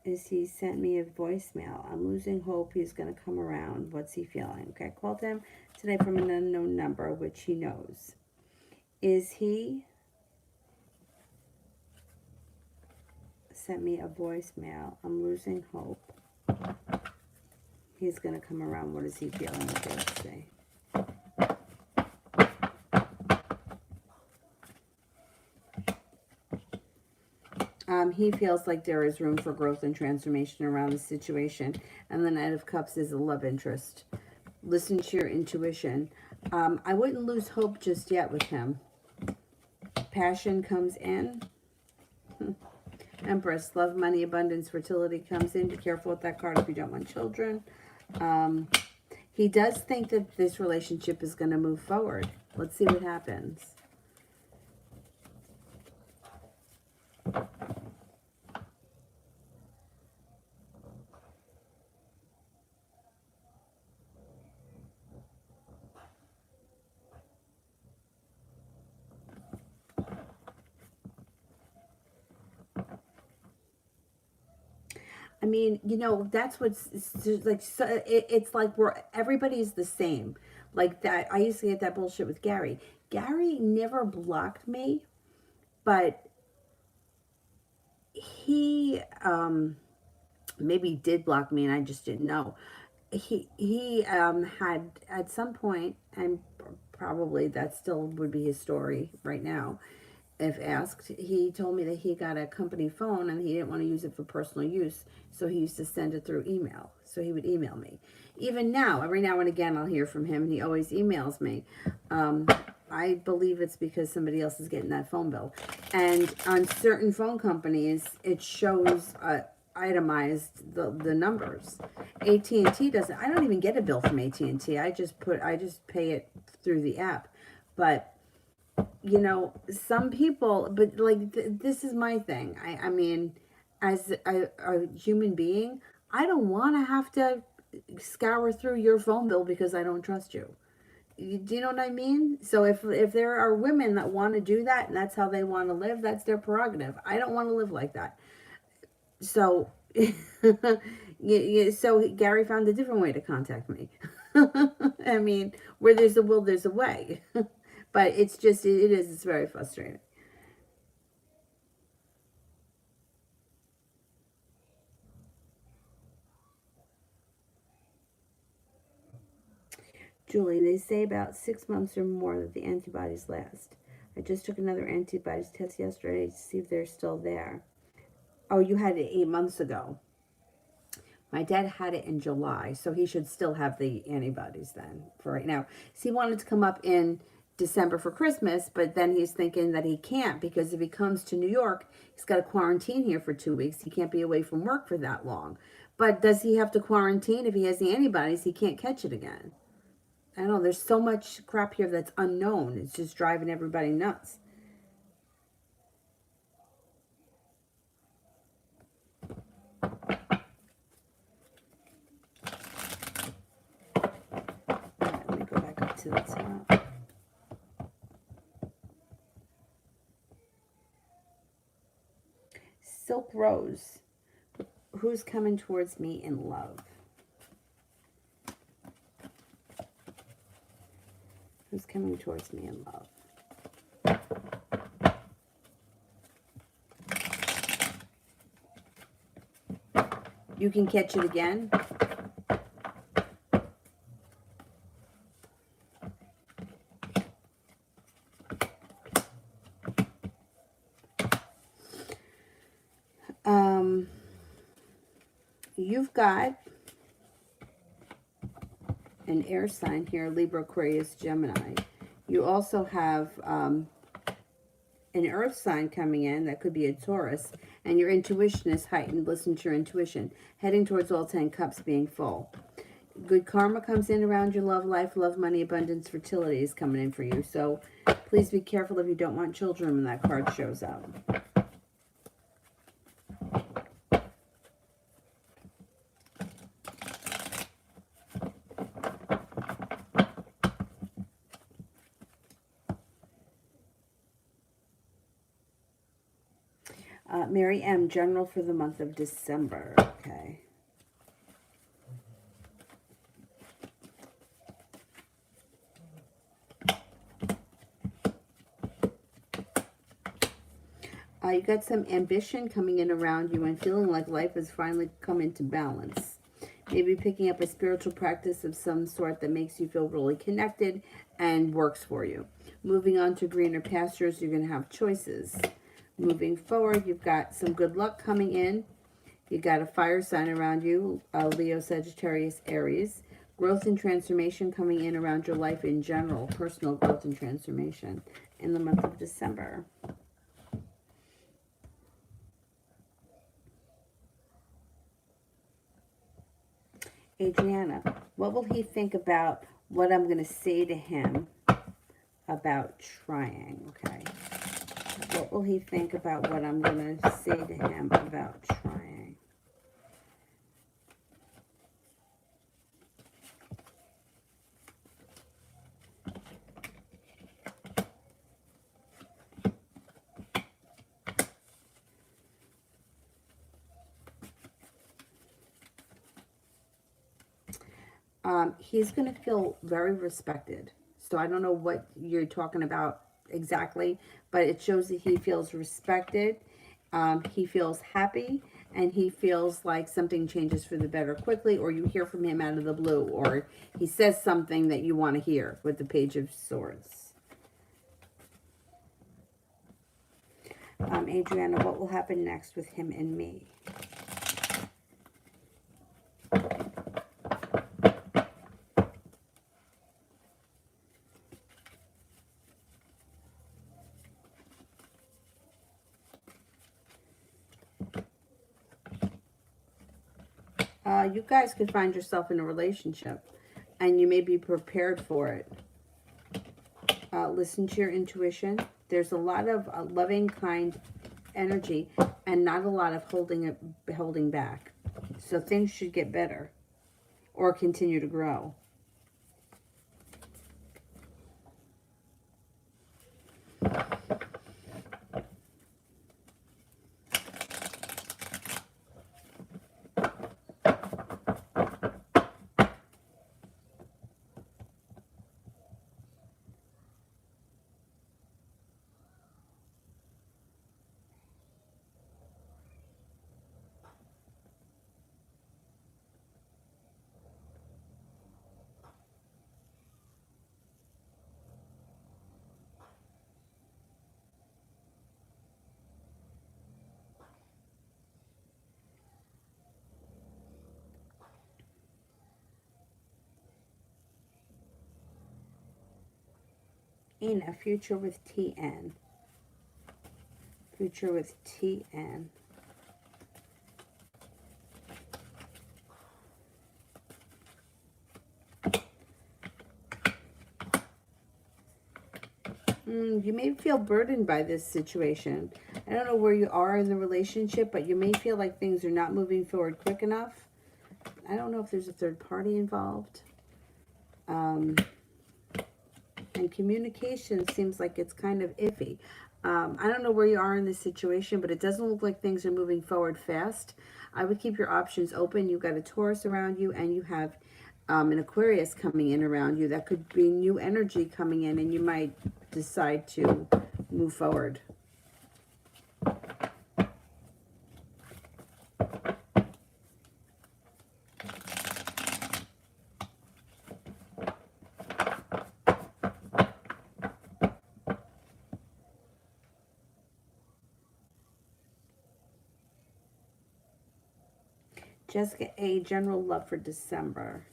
is he sent me a voicemail. I'm losing hope he's going to come around. What's he feeling? Okay, I called him today from an unknown number, which he knows. Is he sent me a voicemail? I'm losing hope he's going to come around. What is he feeling? Okay, let's see. He feels like there is room for growth and transformation around the situation. And the Knight of Cups is a love interest. Listen to your intuition. I wouldn't lose hope just yet with him. Passion comes in. Empress, love, money, abundance, fertility comes in. Be careful with that card if you don't want children. He does think that this relationship is going to move forward. Let's see what happens. I mean, you know, that's what's like. So it's like everybody's the same. Like that. I used to get that bullshit with Gary. Gary never blocked me, but he maybe did block me and I just didn't know. He had at some point, and probably that still would be his story right now. if asked. He told me that he got a company phone and he didn't want to use it for personal use, so he used to send it through email. So he would email me. Even now, every now and again, I'll hear from him, and he always emails me. Um, I believe it's because somebody else is getting that phone bill. And on certain phone companies, it shows itemized the numbers. AT&T doesn't. I don't even get a bill from AT&T. I just pay it through the app. But you know, some people, but like this is my thing. I mean, as a human being, I don't want to have to scour through your phone bill because I don't trust you. Do you know what I mean? So if there are women that want to do that and that's how they want to live, that's their prerogative. I don't want to live like that. So, so Gary found a different way to contact me. I mean, where there's a will, there's a way. But it's just, it's very frustrating. Julie, they say about 6 months or more that the antibodies last. I just took another antibodies test yesterday to see if they're still there. Oh, you had it 8 months ago. My dad had it in July, so he should still have the antibodies then for right now. So he wanted to come up in December for Christmas, but then he's thinking that he can't because if he comes to New York, he's got to quarantine here for 2 weeks. He can't be away from work for that long. But does he have to quarantine if he has the antibodies? He can't catch it again. I don't know. There's so much crap here that's unknown. It's just driving everybody nuts. Right, let me go back up to the top. Silk Rose. Who's coming towards me in love? Who's coming towards me in love? You can catch it again. You've got an air sign here, Libra, Aquarius, Gemini. You also have an earth sign coming in. That could be a Taurus. And your intuition is heightened. Listen to your intuition. Heading towards all 10 cups being full. Good karma comes in around your love life. Love, money, abundance, fertility is coming in for you. So please be careful if you don't want children when that card shows up. Mary M., general for the month of December. Okay. You got some ambition coming in around you and feeling like life has finally come into balance. Maybe picking up a spiritual practice of some sort that makes you feel really connected and works for you. Moving on to greener pastures, you're going to have choices. Moving forward, you've got some good luck coming in. You got a fire sign around you, Leo, Sagittarius, Aries. Growth and transformation coming in around your life in general. Personal growth and transformation in the month of December. Adriana, what will he think about what I'm going to say to him about trying? Okay. What will he think about what I'm going to say to him about trying? He's going to feel very respected. So I don't know what you're talking about exactly, but it shows that he feels respected. He feels happy, and he feels like something changes for the better quickly, or you hear from him out of the blue, or he says something that you want to hear with the Page of Swords. Adriana, what will happen next with him and me? You guys could find yourself in a relationship, and you may be prepared for it. Listen to your intuition. There's a lot of loving, kind energy, and not a lot of holding back. So things should get better or continue to grow. Ina, future with TN. Future with TN. You may feel burdened by this situation. I don't know where you are in the relationship, but you may feel like things are not moving forward quick enough. I don't know if there's a third party involved. And communication seems like it's kind of iffy. I don't know where you are in this situation, but it doesn't look like things are moving forward fast. I would keep your options open. You've got a Taurus around you, and you have an Aquarius coming in around you. That could be new energy coming in, and you might decide to move forward. Jessica A., general love for December.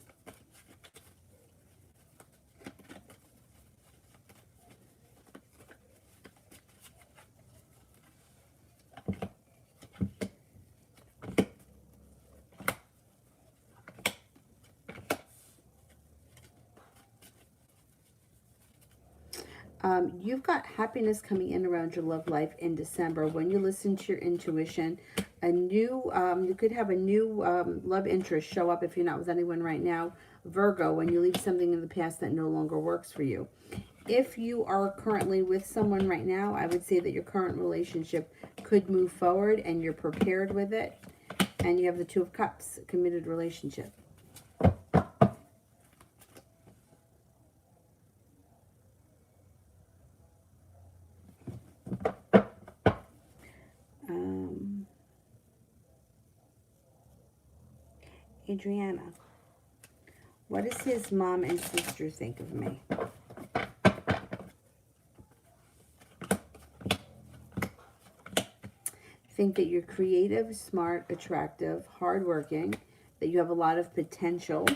You've got happiness coming in around your love life in December. When you listen to your intuition, you could have a new love interest show up if you're not with anyone right now. Virgo, when you leave something in the past that no longer works for you. If you are currently with someone right now, I would say that your current relationship could move forward and you're prepared with it. And you have the Two of Cups, committed relationship. Adriana, what does his mom and sister think of me? Think that you're creative, smart, attractive, hardworking, that you have a lot of potential.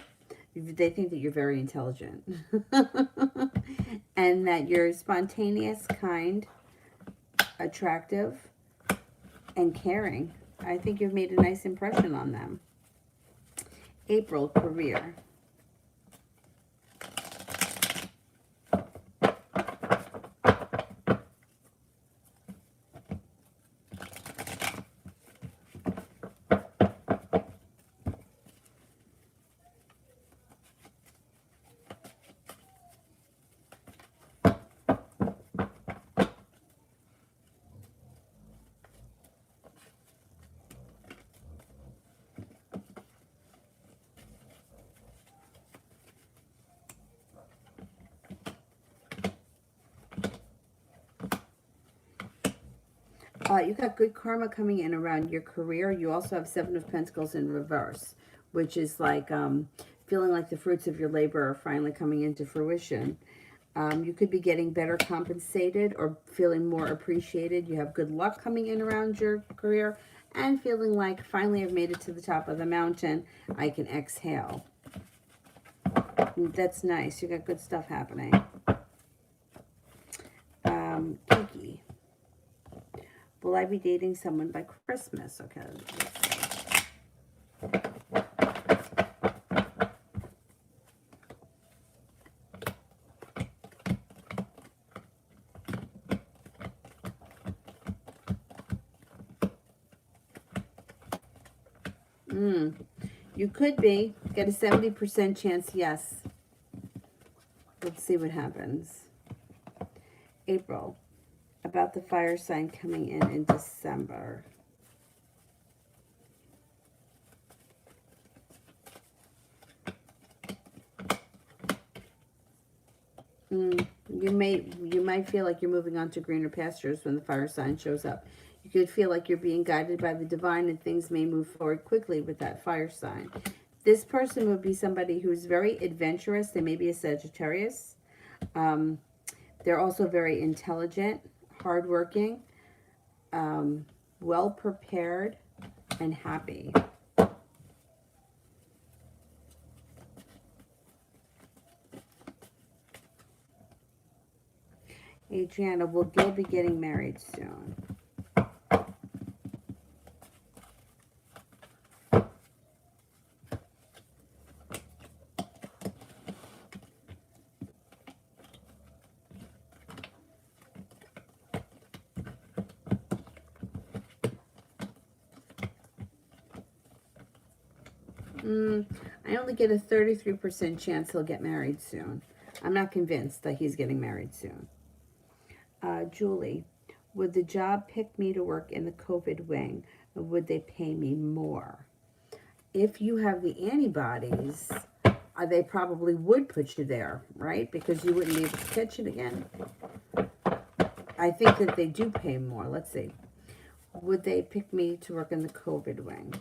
They think that you're very intelligent. And that you're spontaneous, kind, attractive, and caring. I think you've made a nice impression on them. April, career. You've got good karma coming in around your career. You also have Seven of Pentacles in reverse, which is like feeling like the fruits of your labor are finally coming into fruition. You could be getting better compensated or feeling more appreciated. You have good luck coming in around your career and feeling like finally I've made it to the top of the mountain. I can exhale. That's nice. You got good stuff happening. Kiki. Will I be dating someone by Christmas? Okay. You could be. Get a 70% chance, yes. Let's see what happens. April. About the fire sign coming in December. You might feel like you're moving on to greener pastures when the fire sign shows up. You could feel like you're being guided by the divine and things may move forward quickly with that fire sign. This person would be somebody who's very adventurous. They may be a Sagittarius. They're also very intelligent, hardworking, well prepared, and happy. Adriana, will Gil be getting married soon? I only get a 33% chance he'll get married soon. I'm not convinced that he's getting married soon. Julie, would the job pick me to work in the COVID wing, or would they pay me more? If you have the antibodies, they probably would put you there, right? Because you wouldn't be able to catch it again. I think that they do pay more. Let's see. Would they pick me to work in the COVID wing?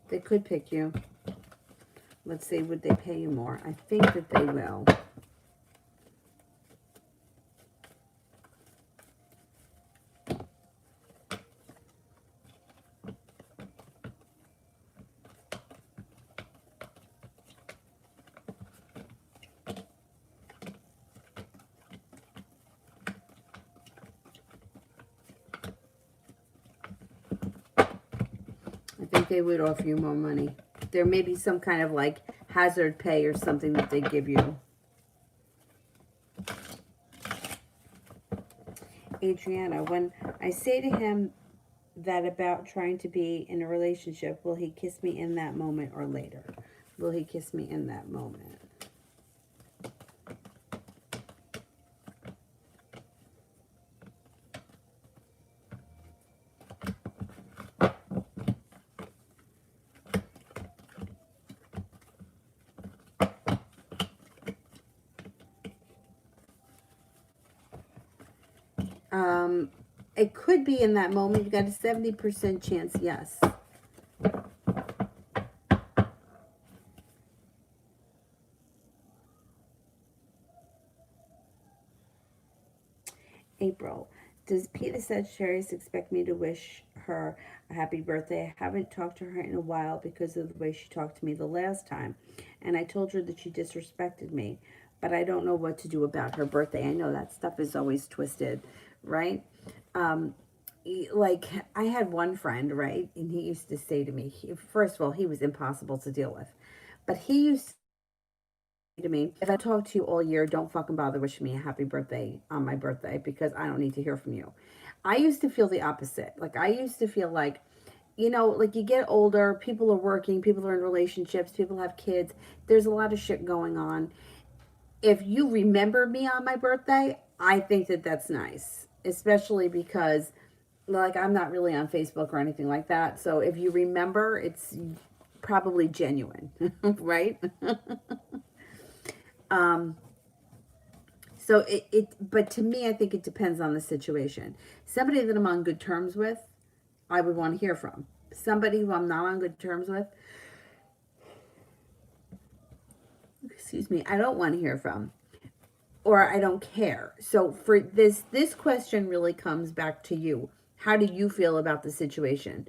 They could pick you. Let's see, would they pay you more? I think that they will. I think they would offer you more money. There may be some kind of like hazard pay or something that they give you. Adriana, when I say to him that about trying to be in a relationship, will he kiss me in that moment or later? Will he kiss me in that moment? It could be in that moment. You got a 70% chance, yes. April, does Peter Sagittarius expect me to wish her a happy birthday? I haven't talked to her in a while because of the way she talked to me the last time. And I told her that she disrespected me. But I don't know what to do about her birthday. I know that stuff is always twisted, right? Like, I had one friend, right? And he used to say to me, first of all, he was impossible to deal with. But he used to say to me, if I talk to you all year, don't fucking bother wishing me a happy birthday on my birthday because I don't need to hear from you. I used to feel the opposite. Like, I used to feel like, you know, like you get older, people are working, people are in relationships, people have kids. There's a lot of shit going on. If you remember me on my birthday, I think that that's nice, especially because like I'm not really on Facebook or anything like that. So if you remember, it's probably genuine, right? So but to me, I think it depends on the situation. Somebody that I'm on good terms with, I would want to hear from. Somebody who I'm not on good terms with, excuse me, I don't want to hear from, or I don't care. So for this question really comes back to you. How do you feel about the situation?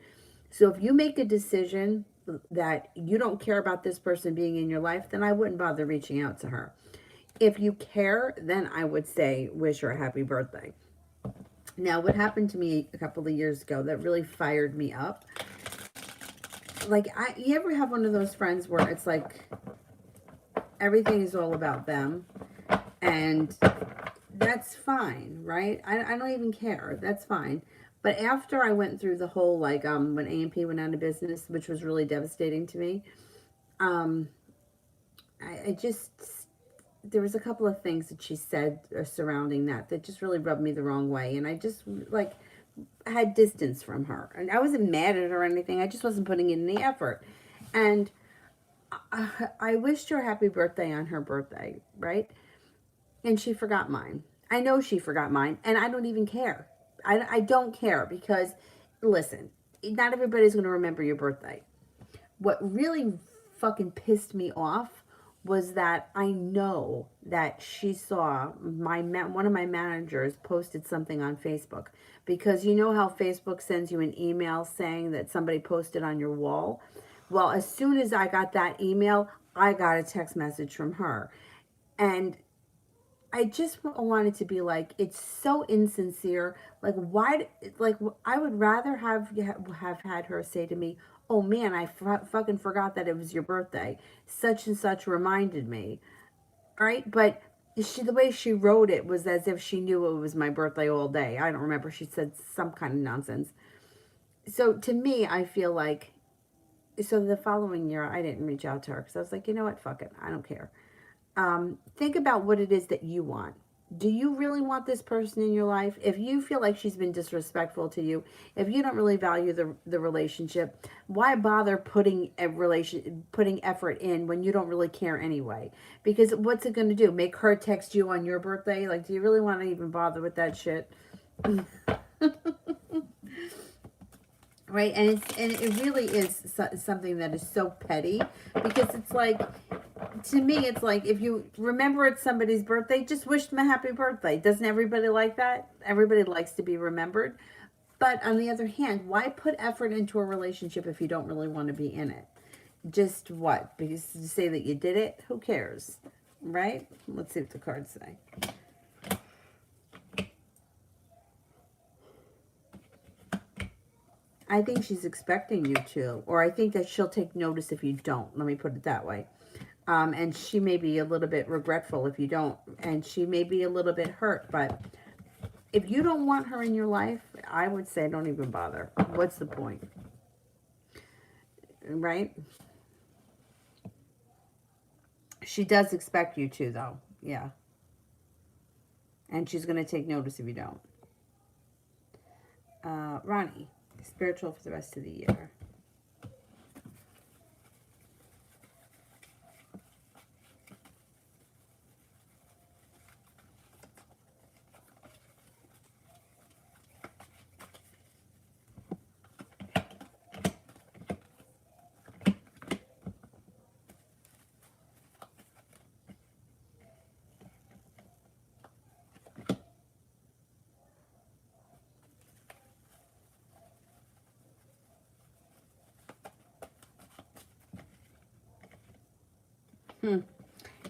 So if you make a decision that you don't care about this person being in your life, then I wouldn't bother reaching out to her. If you care, then I would say wish her a happy birthday. Now, what happened to me a couple of years ago that really fired me up? Like, you ever have one of those friends where it's like everything is all about them, and that's fine, right? I don't even care. That's fine. But after I went through the whole, like, when A&P went out of business, which was really devastating to me, um, I just, there was a couple of things that she said surrounding that just really rubbed me the wrong way. And I just, like, had distance from her. And I wasn't mad at her or anything. I just wasn't putting in any effort. And I wished her happy birthday on her birthday, right? And she forgot mine. I know she forgot mine, and I don't even care. I don't care because, listen, not everybody's going to remember your birthday. What really fucking pissed me off was that I know that she saw one of my managers posted something on Facebook, because you know how Facebook sends you an email saying that somebody posted on your wall. Well, as soon as I got that email, I got a text message from her, and I just wanted to be like, it's so insincere. Like, why? Like, I would rather have had her say to me, "Oh man, I fucking forgot that it was your birthday. Such and such reminded me." Right? But the way she wrote it was as if she knew it was my birthday all day. I don't remember. She said some kind of nonsense. So to me, I feel like, so the following year, I didn't reach out to her because I was like, you know what? Fuck it. I don't care. Think about what it is that you want. Do you really want this person in your life? If you feel like she's been disrespectful to you, if you don't really value the relationship, why bother putting effort in when you don't really care anyway? Because what's it going to do? Make her text you on your birthday? Like, do you really want to even bother with that shit? Right? And it really is something that is so petty, because it's like, to me, it's like, if you remember it's somebody's birthday, just wish them a happy birthday. Doesn't everybody like that? Everybody likes to be remembered. But on the other hand, why put effort into a relationship if you don't really want to be in it? Just what? Because to say that you did it, who cares? Right? Let's see what the cards say. I think she's expecting you to, or I think that she'll take notice if you don't. Let me put it that way. And she may be a little bit regretful if you don't, and she may be a little bit hurt, but if you don't want her in your life, I would say don't even bother. What's the point? Right? She does expect you to, though. Yeah. And she's going to take notice if you don't. Ronnie, spiritual for the rest of the year.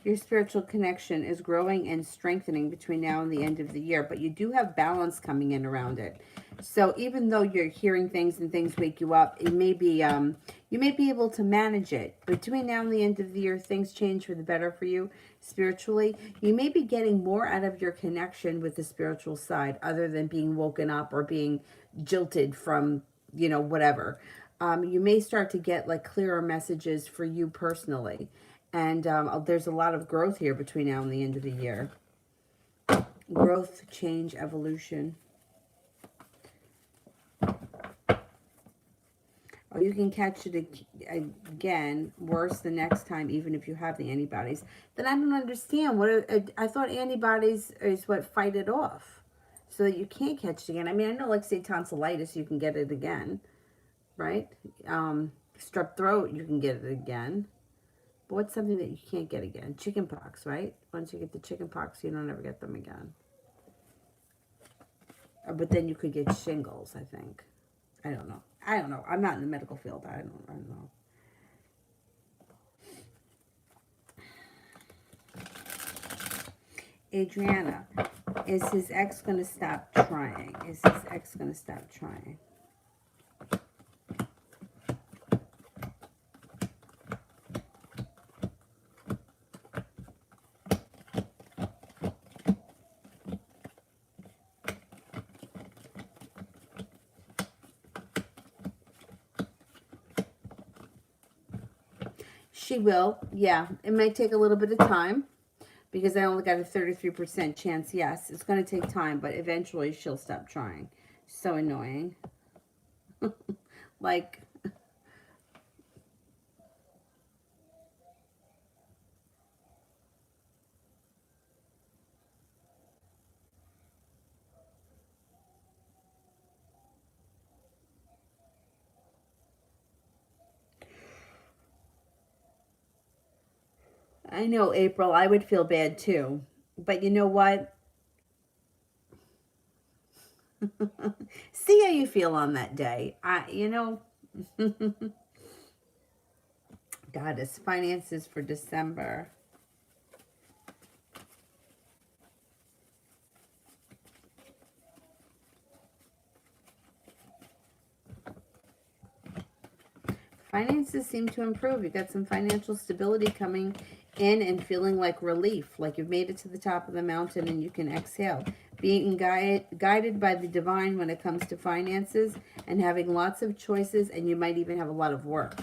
Your spiritual connection is growing and strengthening between now and the end of the year, but you do have balance coming in around it. So even though you're hearing things and things wake you up, it may be you may be able to manage it. Between now and the end of the year, things change for the better for you spiritually. You may be getting more out of your connection with the spiritual side, other than being woken up or being jilted from, whatever. You may start to get like clearer messages for you personally. And there's a lot of growth here between now and the end of the year. Growth, change, evolution. Or you can catch it again, worse the next time, even if you have the antibodies, then I don't understand. I thought antibodies is what fight it off so that you can't catch it again. I mean, I know, like, say, tonsillitis, you can get it again, right? Strep throat, you can get it again. But what's something that you can't get again? Chicken pox, right? Once you get the chicken pox, you don't ever get them again. But then you could get shingles, I think. I don't know. I'm not in the medical field. I don't know. Adriana, is his ex going to stop trying? Is his ex going to stop trying? She will. Yeah, it might take a little bit of time because I only got a 33% chance. Yes, it's going to take time, but eventually she'll stop trying. So annoying. Like, I know, April, I would feel bad too. But you know what? See how you feel on that day. Goddess, finances for December. Finances seem to improve. You got some financial stability coming in and feeling like relief, like you've made it to the top of the mountain and you can exhale. Being guided by the divine when it comes to finances and having lots of choices, and you might even have a lot of work.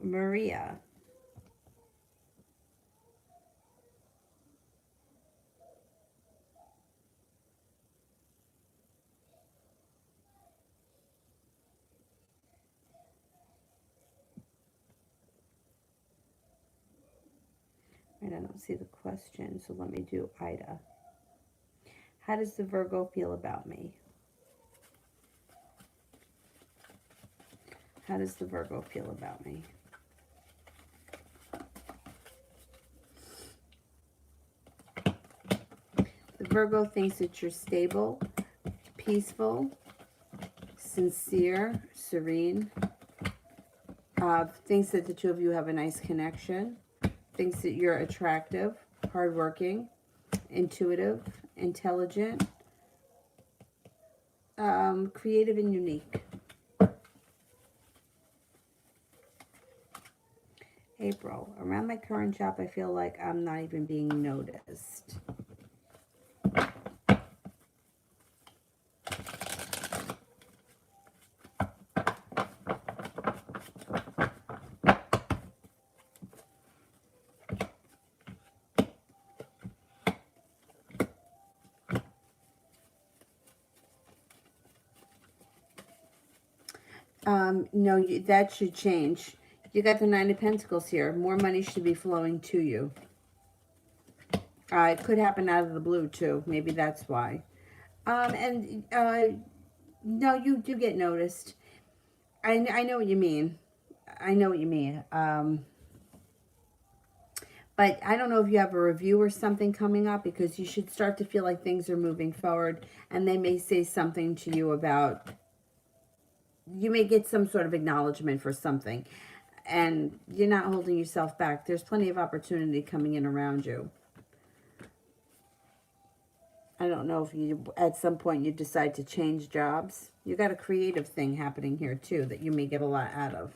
Maria. I don't see the question, so let me do Ida. How does the Virgo feel about me? How does the Virgo feel about me? The Virgo thinks that you're stable, peaceful, sincere, serene. Thinks that the two of you have a nice connection. Thinks that you're attractive, hardworking, intuitive, intelligent, creative, and unique. April, around my current job, I feel like I'm not even being noticed. No, that should change. You got the Nine of Pentacles here. More money should be flowing to you. It could happen out of the blue, too. Maybe that's why. No, you do get noticed. I know what you mean. I know what you mean. But I don't know if you have a review or something coming up, because you should start to feel like things are moving forward, and they may say something to you about, you may get some sort of acknowledgement for something, and you're not holding yourself back. There's plenty of opportunity coming in around you. I don't know if you, at some point, you decide to change jobs. You got a creative thing happening here too that you may get a lot out of.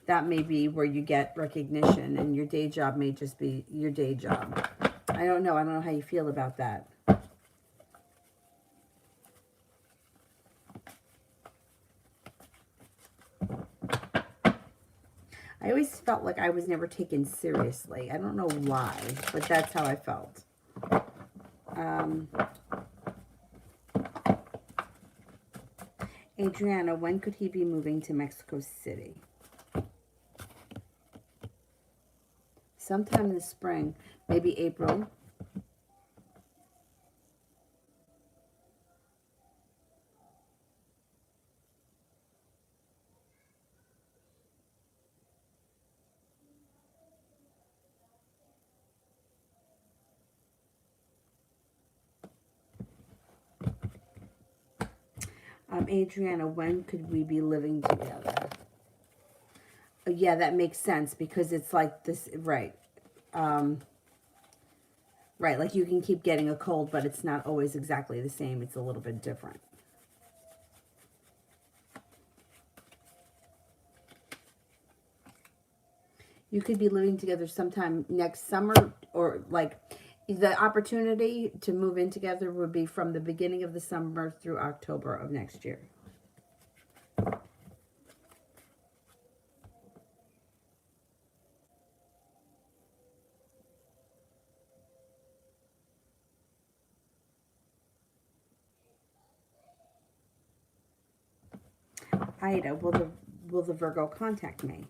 That may be where you get recognition, and your day job may just be your day job. I don't know. I don't know how you feel about that. I always felt like I was never taken seriously. I don't know why, but that's how I felt. Adriana, when could he be moving to Mexico City? Sometime in the spring, maybe April. Adriana, when could we be living together? Yeah, that makes sense because it's like this, right? Right, like you can keep getting a cold, but it's not always exactly the same. It's a little bit different. You could be living together sometime next summer, or like the opportunity to move in together would be from the beginning of the summer through October of next year. Ida, will the Virgo contact me?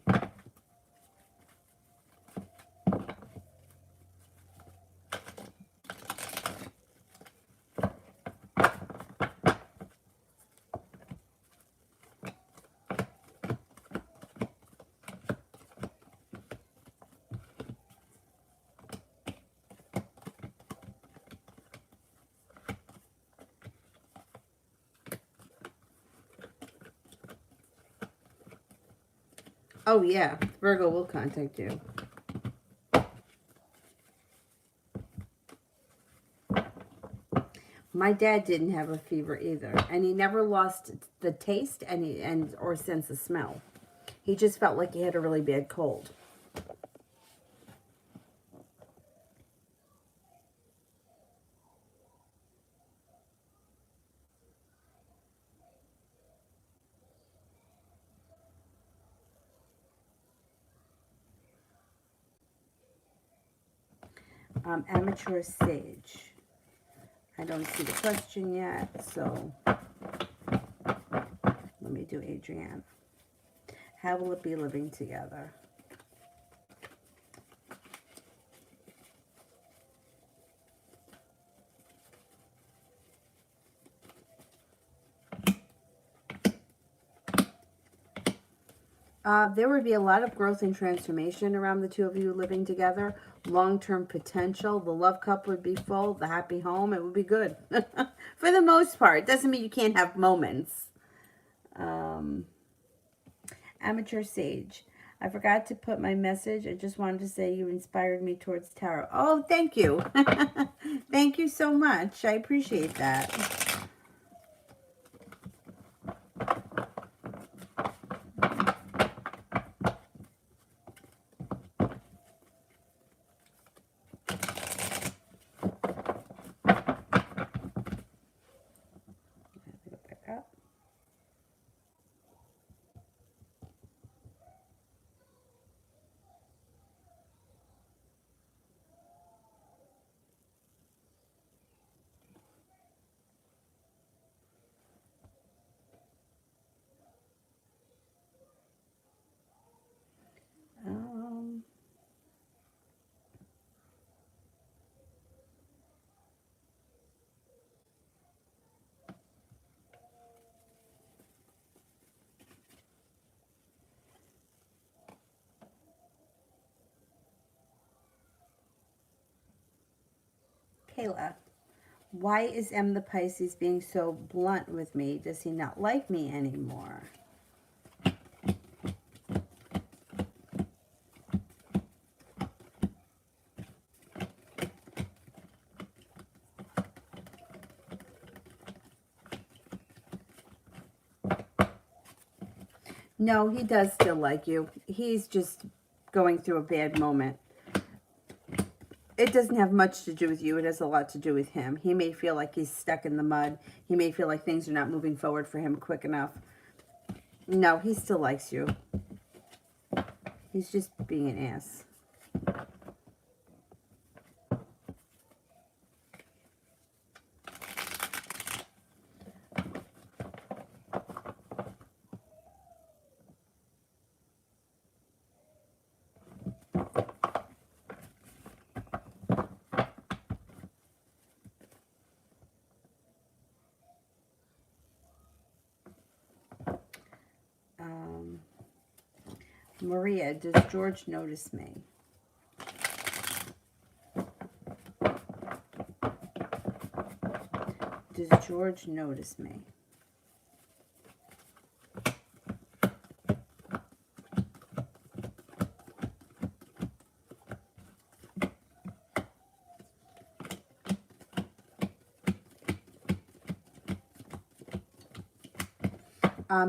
Oh yeah, Virgo will contact you. My dad didn't have a fever either, and he never lost the taste and or sense of smell. He just felt like he had a really bad cold. Amateur sage. I don't see the question yet, so let me do Adrienne. How will it be living together? There would be a lot of growth and transformation around the two of you living together. Long-term potential. The love cup would be full. The happy home. It would be good. For the most part. Doesn't mean you can't have moments. Amateur sage. I forgot to put my message. I just wanted to say you inspired me towards tarot. Oh, thank you. Thank you so much. I appreciate that. Go back up. Um, Kayla. Why is M the Pisces being so blunt with me? Does he not like me anymore? No, he does still like you. He's just going through a bad moment. It doesn't have much to do with you. It has a lot to do with him. He may feel like he's stuck in the mud. He may feel like things are not moving forward for him quick enough. No, he still likes you. He's just being an ass. Maria, does George notice me? Does George notice me?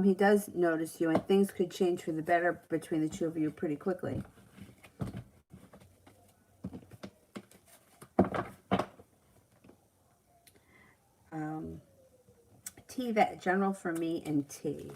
He does notice you, and things could change for the better between the two of you pretty quickly. T, that general for me, and T.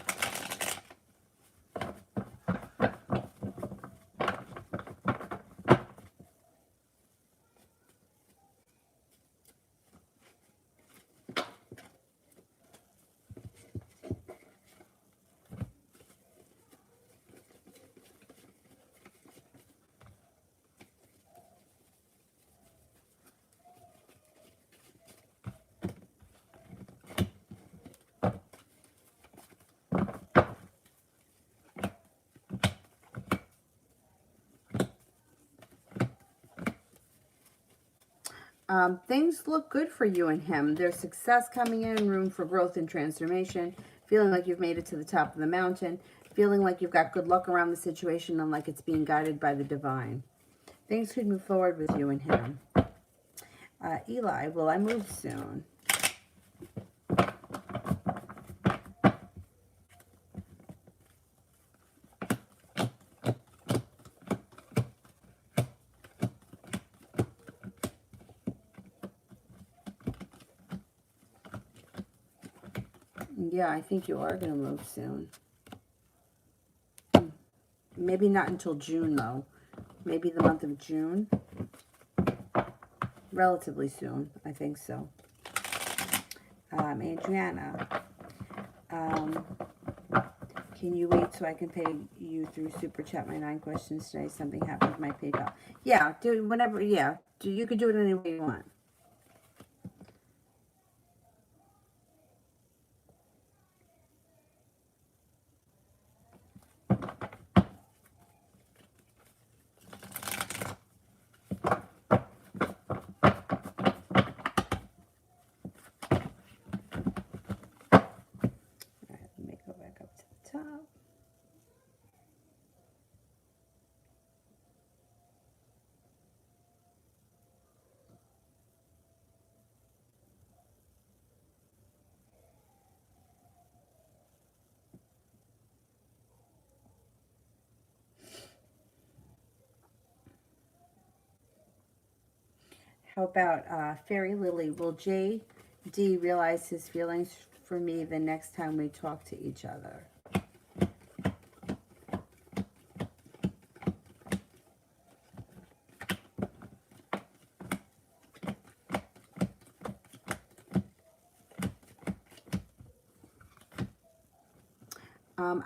Things look good for you and him. There's success coming in, room for growth and transformation, feeling like you've made it to the top of the mountain, feeling like you've got good luck around the situation and like it's being guided by the divine. Things could move forward with you and him. Eli, will I move soon? Yeah, I think you are going to move soon. Maybe not until June, though. Maybe the month of June. Relatively soon, I think so. Adriana, can you wait so I can pay you through Super Chat my 9 questions today? Something happened with my PayPal. Yeah, do whenever, yeah. You can do it any way you want. How about Fairy Lily? Will J.D. realize his feelings for me the next time we talk to each other?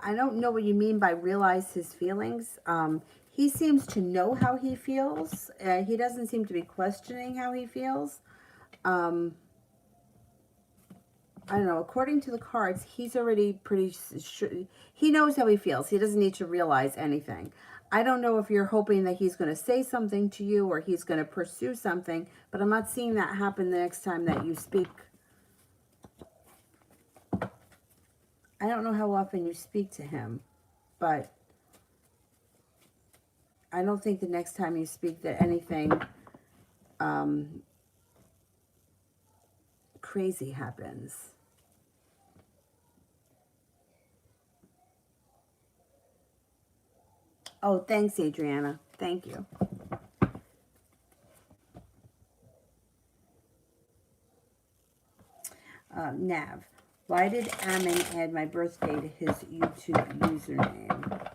I don't know what you mean by realize his feelings. He seems to know how he feels. He doesn't seem to be questioning how he feels. I don't know. According to the cards, he's already pretty sure. He knows how he feels. He doesn't need to realize anything. I don't know if you're hoping that he's going to say something to you or he's going to pursue something, but I'm not seeing that happen the next time that you speak. I don't know how often you speak to him, but I don't think the next time you speak that anything crazy happens. Oh, thanks, Adriana. Thank you. Nav, why did Amin add my birthday to his YouTube username?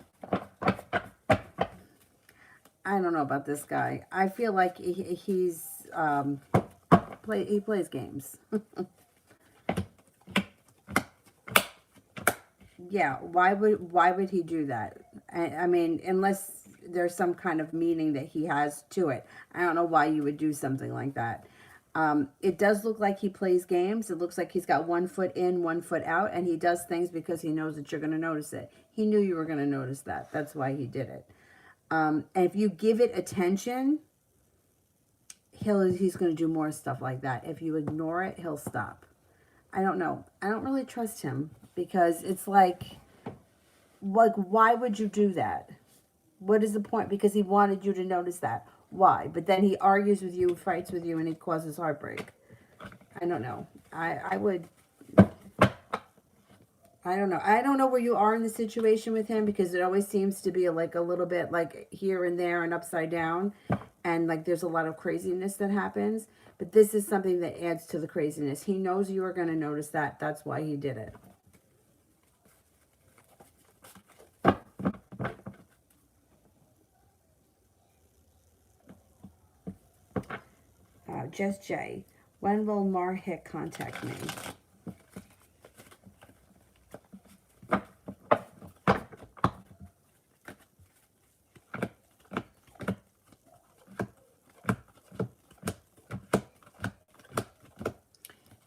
I don't know about this guy. I feel like he plays games. Yeah, why would he do that? I mean, unless there's some kind of meaning that he has to it. I don't know why you would do something like that. It does look like he plays games. It looks like he's got 1 foot in, 1 foot out, and he does things because he knows that you're going to notice it. He knew you were going to notice that. That's why he did it. And if you give it attention, he's going to do more stuff like that. If you ignore it, he'll stop. I don't know. I don't really trust him because it's like why would you do that? What is the point? Because he wanted you to notice that. Why? But then he argues with you, fights with you, and he causes heartbreak. I don't know. I would. I don't know. I don't know where you are in the situation with him because it always seems to be like a little bit like here and there and upside down. And like there's a lot of craziness that happens. But this is something that adds to the craziness. He knows you are going to notice that. That's why he did it. Just Jay. When will Marhik contact me?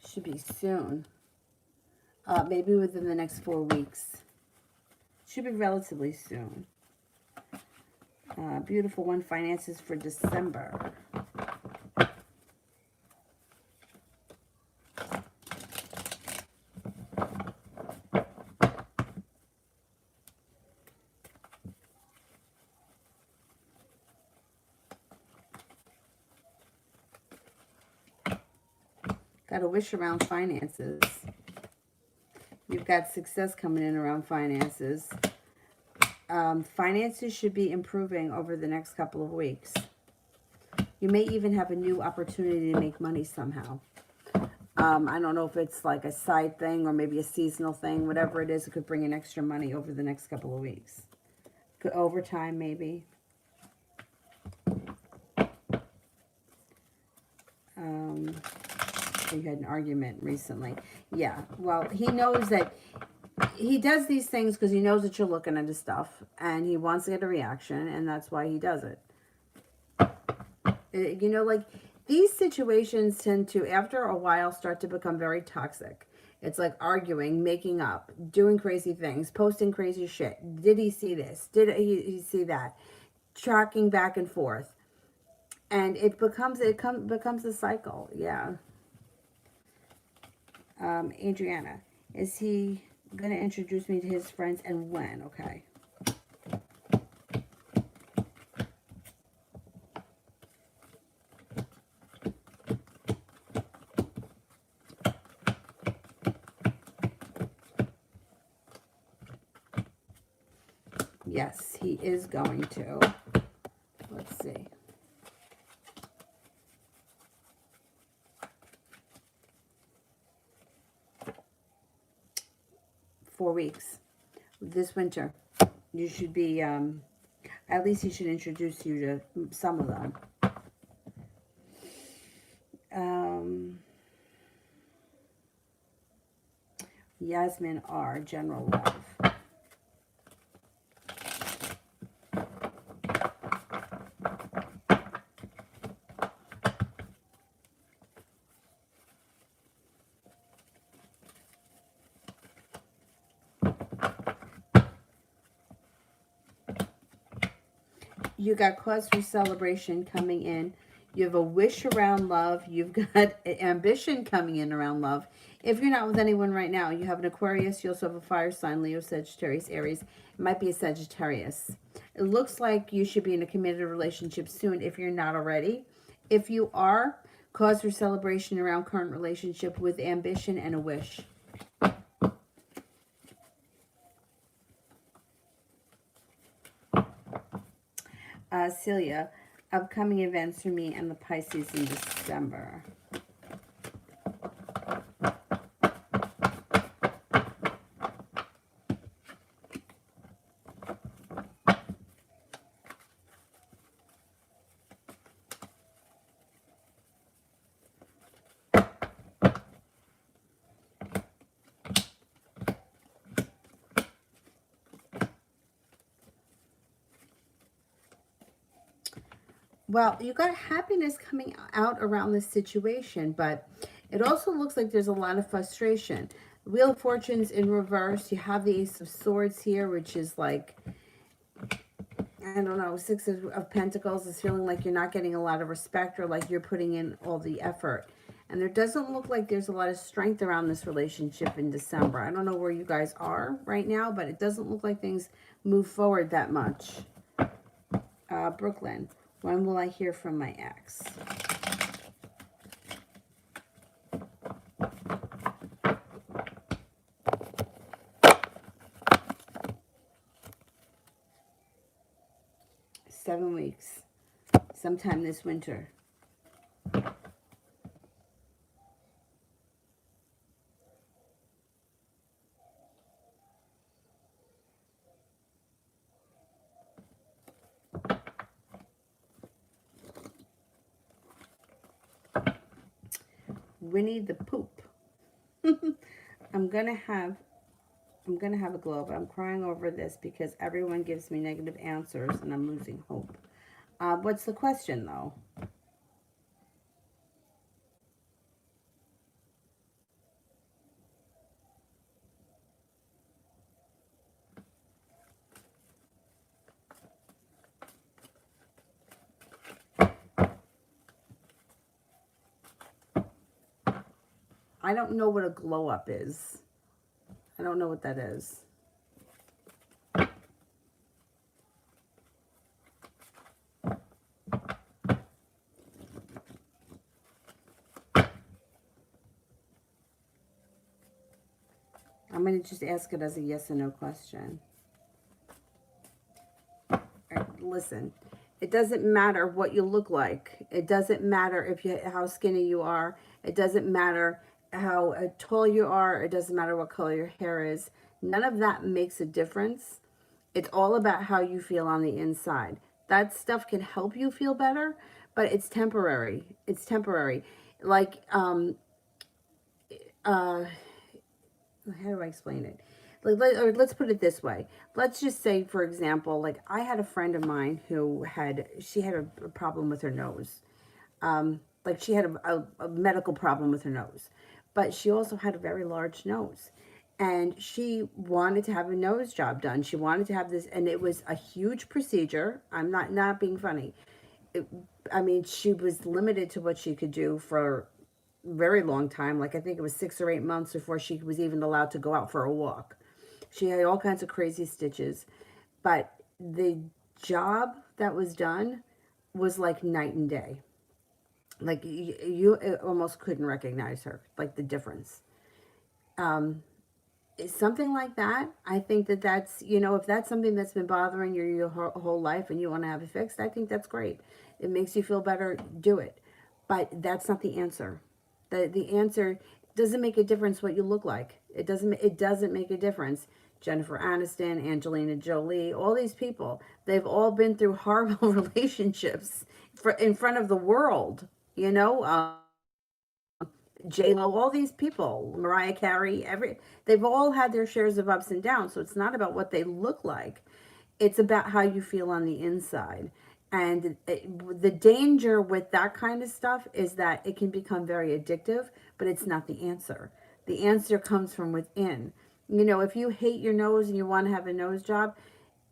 Should be soon. Maybe within the next 4 weeks. Should be relatively soon. Beautiful one, finances for December. Got a wish around finances. You've got success coming in around finances. Finances should be improving over the next couple of weeks. You may even have a new opportunity to make money somehow. I don't know if it's like a side thing or maybe a seasonal thing. Whatever it is, it could bring in extra money over the next couple of weeks. Overtime, maybe. You had an argument recently. Yeah, well, he knows that he does these things because he knows that you're looking at his stuff and he wants to get a reaction, and that's why he does it. You know, like these situations tend to, after a while, start to become very toxic. It's like arguing, making up, doing crazy things, posting crazy shit. Did he see this? Did he see that? Tracking back and forth. And it becomes a cycle. Yeah. Adriana, is he going to introduce me to his friends and when? Okay. Yes, he is going to. Let's see. Four weeks. This winter. You should be, at least he should introduce you to some of them. Yasmin R. General Love. You got cause for celebration coming in. You have a wish around love. You've got ambition coming in around love. If you're not with anyone right now, you have an Aquarius. You also have a fire sign, Leo, Sagittarius, Aries. It might be a Sagittarius. It looks like you should be in a committed relationship soon if you're not already. If you are, cause for celebration around current relationship with ambition and a wish. Celia, upcoming events for me and the Pisces in December. Well, you got happiness coming out around this situation, but it also looks like there's a lot of frustration. Wheel of Fortune's in reverse. You have the Ace of Swords here, which is like, I don't know, Six of Pentacles is feeling like you're not getting a lot of respect, or like you're putting in all the effort. And there doesn't look like there's a lot of strength around this relationship in December. I don't know where you guys are right now, but it doesn't look like things move forward that much. Brooklyn, when will I hear from my ex? 7 weeks, sometime this winter. Winnie the Poop. I'm gonna have a glow, but I'm crying over this because everyone gives me negative answers and I'm losing hope. What's the question, though? I don't know what a glow up is. I don't know what that is. I'm going to just ask it as a yes or no question. Listen, it doesn't matter what you look like. It doesn't matter how skinny you are. It doesn't matter how tall you are. It doesn't matter what color your hair is. None of that makes a difference. It's all about how you feel on the inside. That stuff can help you feel better, but it's temporary. It's temporary. Like, how do I explain it? Let's put it this way. Let's just say, for example, like I had a friend of mine who she had a problem with her nose. Like she had a medical problem with her nose, but she also had a very large nose. And she wanted to have a nose job done. She wanted to have this, and it was a huge procedure. I'm not being funny. I mean, she was limited to what she could do for a very long time. Like I think it was 6 or 8 months before she was even allowed to go out for a walk. She had all kinds of crazy stitches, but the job that was done was like night and day. Like you almost couldn't recognize her, like the difference. Something like that. I think that's, if that's something that's been bothering you your whole life and you want to have it fixed, I think that's great. It makes you feel better, do it. But that's not the answer. The answer doesn't make a difference what you look like. It doesn't make a difference. Jennifer Aniston, Angelina Jolie, all these people, they've all been through horrible relationships in front of the world, you know. J-Lo, all these people, Mariah Carey, they've all had their shares of ups and downs. So it's not about what they look like. It's about how you feel on the inside. And the danger with that kind of stuff is that it can become very addictive, but it's not the answer. The answer comes from within. If you hate your nose and you want to have a nose job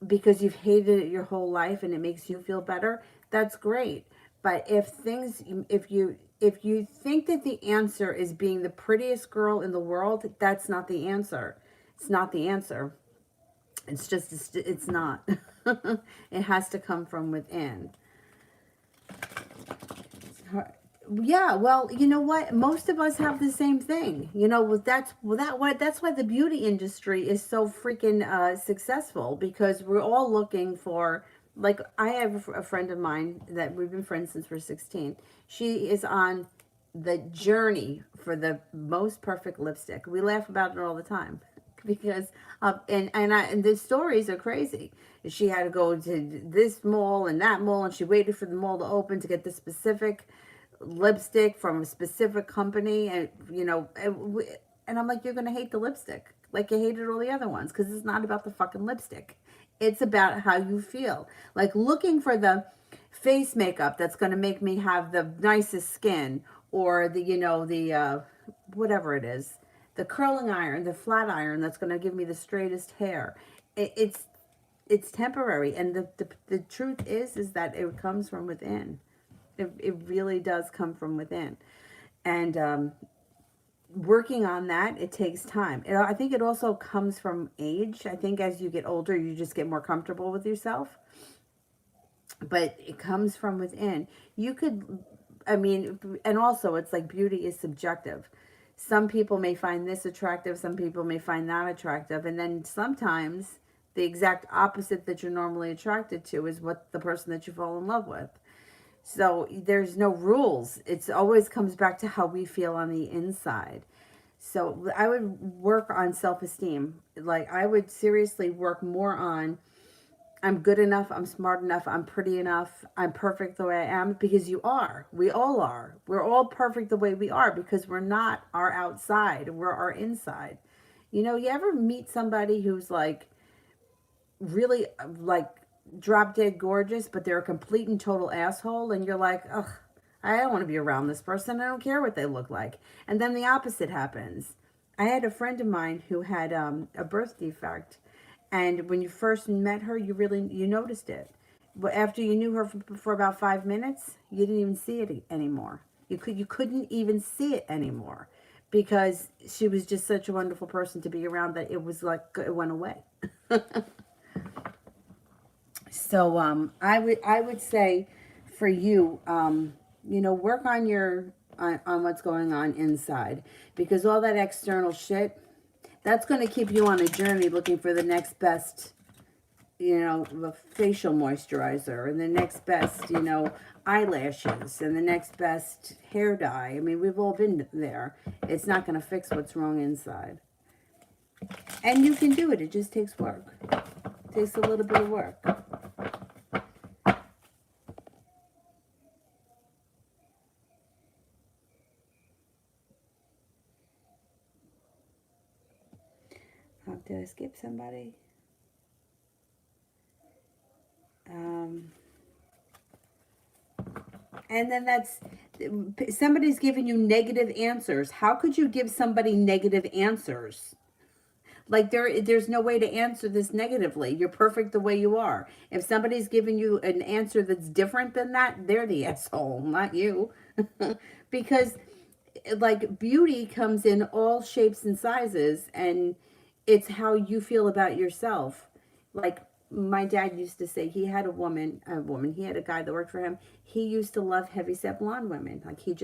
because you've hated it your whole life and it makes you feel better, that's great. But if you think that the answer is being the prettiest girl in the world, that's not the answer. It's not the answer. It's not. It has to come from within. Yeah, well, you know what? Most of us have the same thing. That's why the beauty industry is so freaking successful, because we're all looking for, like, I have a friend of mine that we've been friends since we're 16. She is on the journey for the most perfect lipstick. We laugh about it all the time because and the stories are crazy. She had to go to this mall and that mall, and she waited for the mall to open to get the specific lipstick from a specific company, and and I'm like, you're gonna hate the lipstick like you hated all the other ones, because it's not about the fucking lipstick. It's about how you feel. Like looking for the face makeup that's going to make me have the nicest skin, or the, whatever it is, the curling iron, the flat iron that's going to give me the straightest hair. It's temporary, and the truth is that it comes from within. It really does come from within. And working on that, it takes time. I think it also comes from age. I think as you get older, you just get more comfortable with yourself. But it comes from within. You could, I mean, and also it's like beauty is subjective. Some people may find this attractive, some people may find that attractive, and then sometimes the exact opposite that you're normally attracted to is what the person that you fall in love with. So there's no rules. It always comes back to how we feel on the inside. So I would work on self-esteem. Like, I would seriously work more on, I'm good enough, I'm smart enough, I'm pretty enough, I'm perfect the way I am, because you are. We all are. We're all perfect the way we are, because we're not our outside, we're our inside. You know, you ever meet somebody who's like really like drop dead gorgeous, but they're a complete and total asshole, and you're like, ugh, I don't want to be around this person. I don't care what they look like. And then the opposite happens. I had a friend of mine who had a birth defect, and when you first met her, you noticed it. But after you knew her for about 5 minutes, you didn't even see it anymore. You couldn't even see it anymore, because she was just such a wonderful person to be around that it was like it went away. So I would say for you, work on on what's going on inside, because all that external shit, that's going to keep you on a journey looking for the next best, the facial moisturizer, and the next best, eyelashes, and the next best hair dye. I mean, we've all been there. It's not going to fix what's wrong inside. And you can do it. It just takes work. It takes a little bit of work. Did I skip somebody? And then somebody's giving you negative answers. How could you give somebody negative answers? Like, there's no way to answer this negatively. You're perfect the way you are. If somebody's giving you an answer that's different than that, they're the asshole, not you. Because, like, beauty comes in all shapes and sizes, and it's how you feel about yourself. Like, my dad used to say, he had he had a guy that worked for him. He used to love heavyset blonde women. Like, he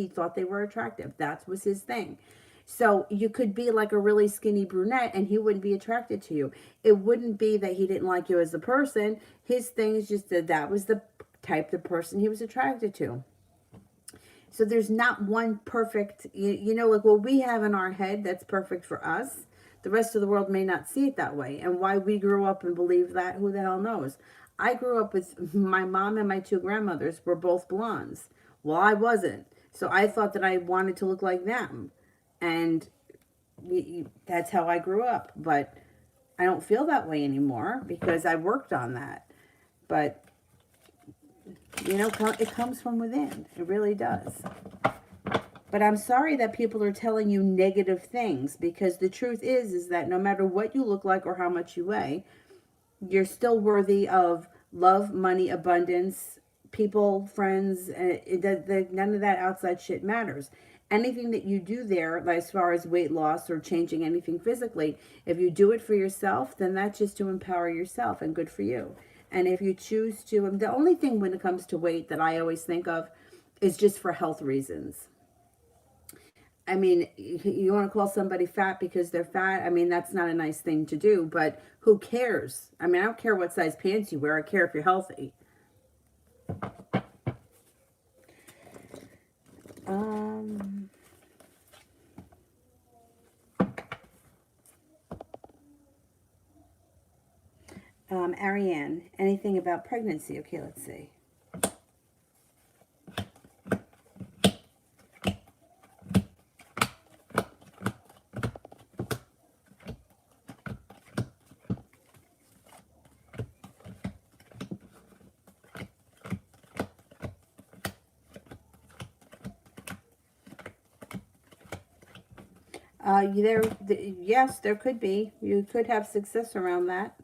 thought they were attractive. That was his thing. So you could be like a really skinny brunette and he wouldn't be attracted to you. It wouldn't be that he didn't like you as a person. His thing is just that was the type of person he was attracted to. So there's not one perfect, like what we have in our head that's perfect for us. The rest of the world may not see it that way. And why we grew up and believe that, who the hell knows? I grew up with my mom and my two grandmothers were both blondes. Well, I wasn't. So I thought that I wanted to look like them. And that's how I grew up. But I don't feel that way anymore because I worked on that. But, it comes from within. It really does. But I'm sorry that people are telling you negative things, because the truth is that no matter what you look like or how much you weigh, you're still worthy of love, money, abundance, people, friends. None of that outside shit matters. Anything that you do there, like as far as weight loss or changing anything physically, if you do it for yourself, then that's just to empower yourself, and good for you. And if you choose to, the only thing when it comes to weight that I always think of is just for health reasons. I mean, you want to call somebody fat because they're fat? I mean, that's not a nice thing to do, but who cares? I mean, I don't care what size pants you wear. I care if you're healthy. Ariane, anything about pregnancy? Okay, let's see. Yes, there could be. You could have success around that.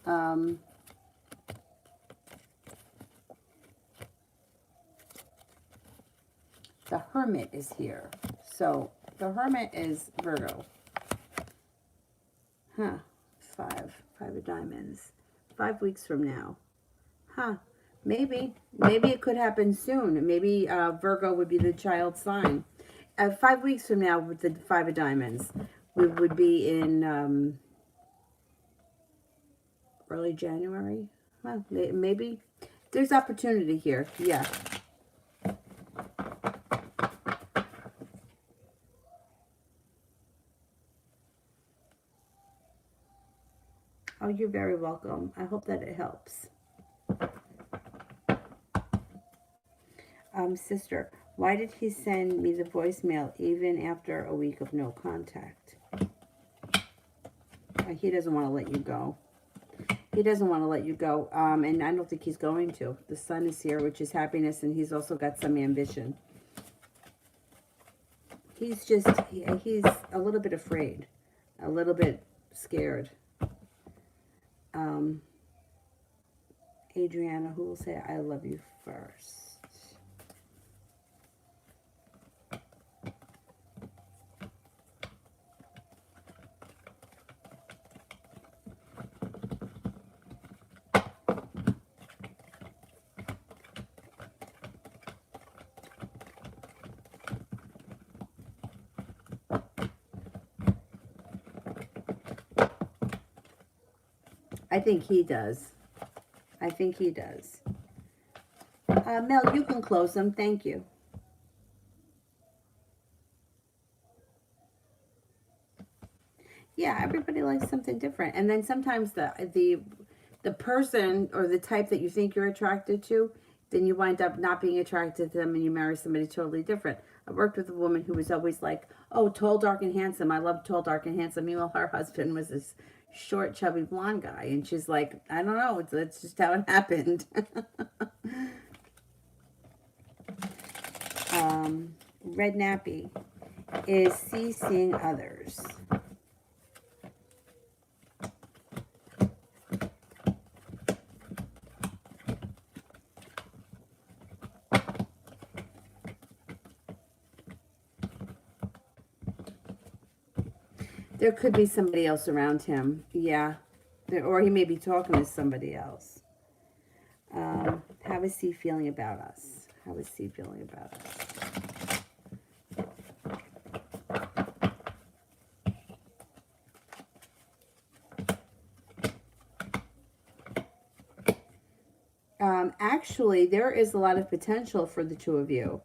Um, the Hermit is here. So the Hermit is Virgo. Huh. Five of Diamonds. 5 weeks from now. Huh. Maybe it could happen soon. Maybe Virgo would be the child sign. 5 weeks from now with the Five of Diamonds, we would be in early January. Well, maybe there's opportunity here. Yeah. Oh, you're very welcome. I hope that it helps. Sister, why did he send me the voicemail even after a week of no contact? He doesn't want to let you go. He doesn't want to let you go. And I don't think he's going to. The Sun is here, which is happiness, and he's also got some ambition. He's just, he's a little bit afraid. A little bit scared. Adriana, who will say, I love you first? I think he does. I think he does. Mel, you can close them. Thank you. Yeah, everybody likes something different. And then sometimes the person or the type that you think you're attracted to, then you wind up not being attracted to them and you marry somebody totally different. I worked with a woman who was always like, oh, tall, dark, and handsome. I love tall, dark, and handsome. Meanwhile, her husband was this short, chubby, blonde guy. And she's like, I don't know. It's just how it happened. Red Nappy is seeing others. There could be somebody else around him. Yeah. Or he may be talking to somebody else. How is he feeling about us? How is he feeling about us? Actually, there is a lot of potential for the two of you.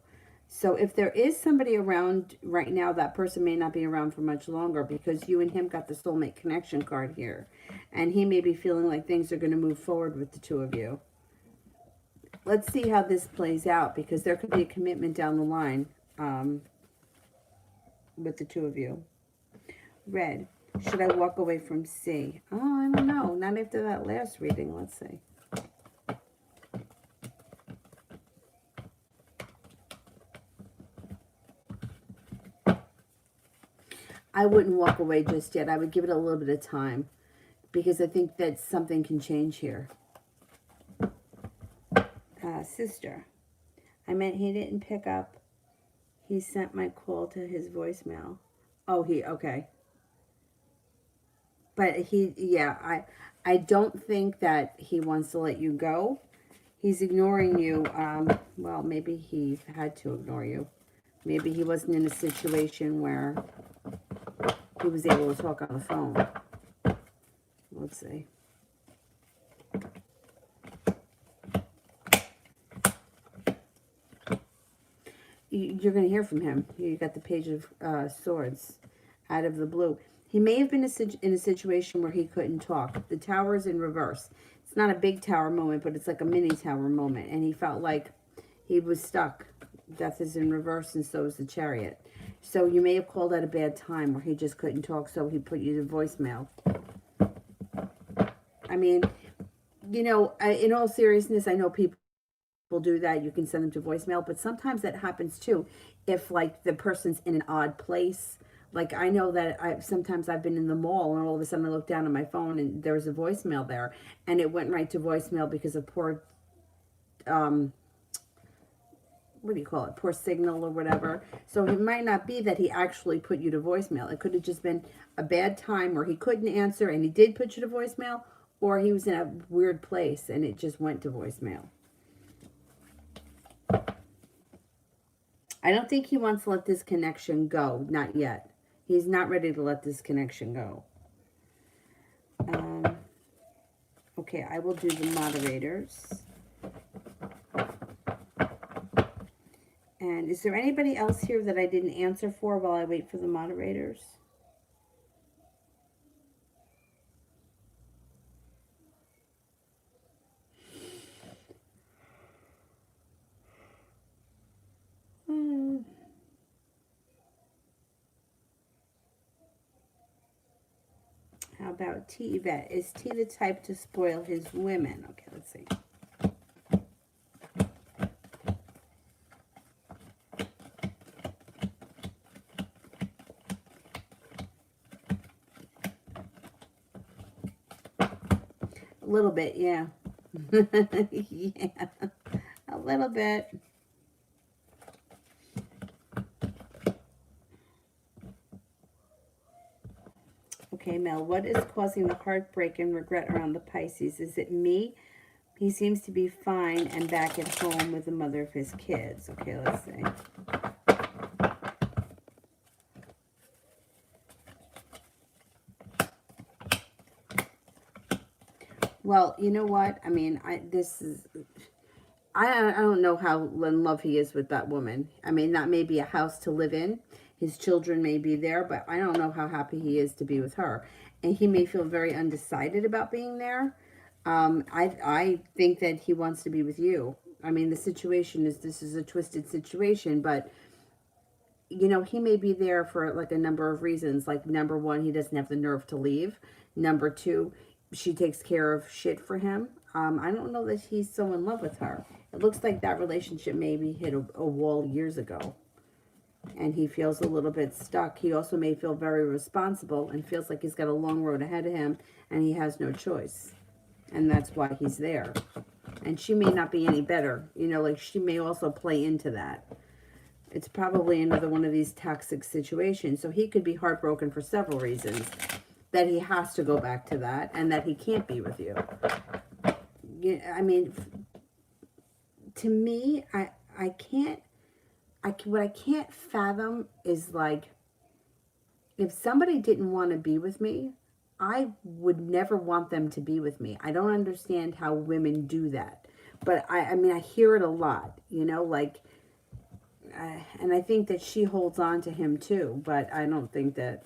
So if there is somebody around right now, that person may not be around for much longer because you and him got the soulmate connection card here. And he may be feeling like things are going to move forward with the two of you. Let's see how this plays out because there could be a commitment down the line with the two of you. Red, should I walk away from C? Oh, I don't know. Not after that last reading. Let's see. I wouldn't walk away just yet. I would give it a little bit of time because I think that something can change here. Sister, I meant he didn't pick up. He sent my call to his voicemail. Oh, okay. But I don't think that he wants to let you go. He's ignoring you. Well, maybe he had to ignore you. Maybe he wasn't in a situation where he was able to talk on the phone. Let's see. You're going to hear from him. You got the Page of Swords out of the blue. He may have been in a situation where he couldn't talk. The tower is in reverse. It's not a big tower moment, but it's like a mini tower moment. And he felt like he was stuck. Death is in reverse, and so is the Chariot. So you may have called at a bad time where he just couldn't talk, so he put you to voicemail. I mean, you know, in all seriousness, I know people do that. You can send them to voicemail, but sometimes that happens too if like the person's in an odd place, Like, I know that sometimes I've been in the mall and all of a sudden I look down at my phone and there was a voicemail there, and it went right to voicemail because of poor, um, what do you call it, poor signal or whatever. So it might not be that he actually put you to voicemail. It could have just been a bad time where he couldn't answer and he did put you to voicemail, or he was in a weird place and it just went to voicemail. I don't think he wants to let this connection go. Not yet. He's not ready to let this connection go. Okay, I will do the moderators. And is there anybody else here that I didn't answer for while I wait for the moderators? How about T. Yvette? Is T the type to spoil his women? Okay, let's see. A little bit, yeah. Yeah, a little bit. Okay, Mel, what is causing the heartbreak and regret around the Pisces? Is it me? He seems to be fine and back at home with the mother of his kids. Okay, let's see. Well, you know what? I mean, I don't know how in love he is with that woman. I mean, that may be a house to live in. His children may be there, but I don't know how happy he is to be with her. And he may feel very undecided about being there. I think that he wants to be with you. I mean, this is a twisted situation, but you know, he may be there for like a number of reasons. Like, number one, he doesn't have the nerve to leave. Number two, she takes care of shit for him. I don't know that he's so in love with her. It looks like that relationship maybe hit a wall years ago. And he feels a little bit stuck. He also may feel very responsible and feels like he's got a long road ahead of him and he has no choice. And that's why he's there. And she may not be any better. You know, like, she may also play into that. It's probably another one of these toxic situations. So he could be heartbroken for several reasons. That he has to go back to that and that he can't be with you. I mean, to me, what I can't fathom is, like, if somebody didn't want to be with me, I would never want them to be with me. I don't understand how women do that. But I mean, I hear it a lot, you know, like, and I think that she holds on to him too, but I don't think that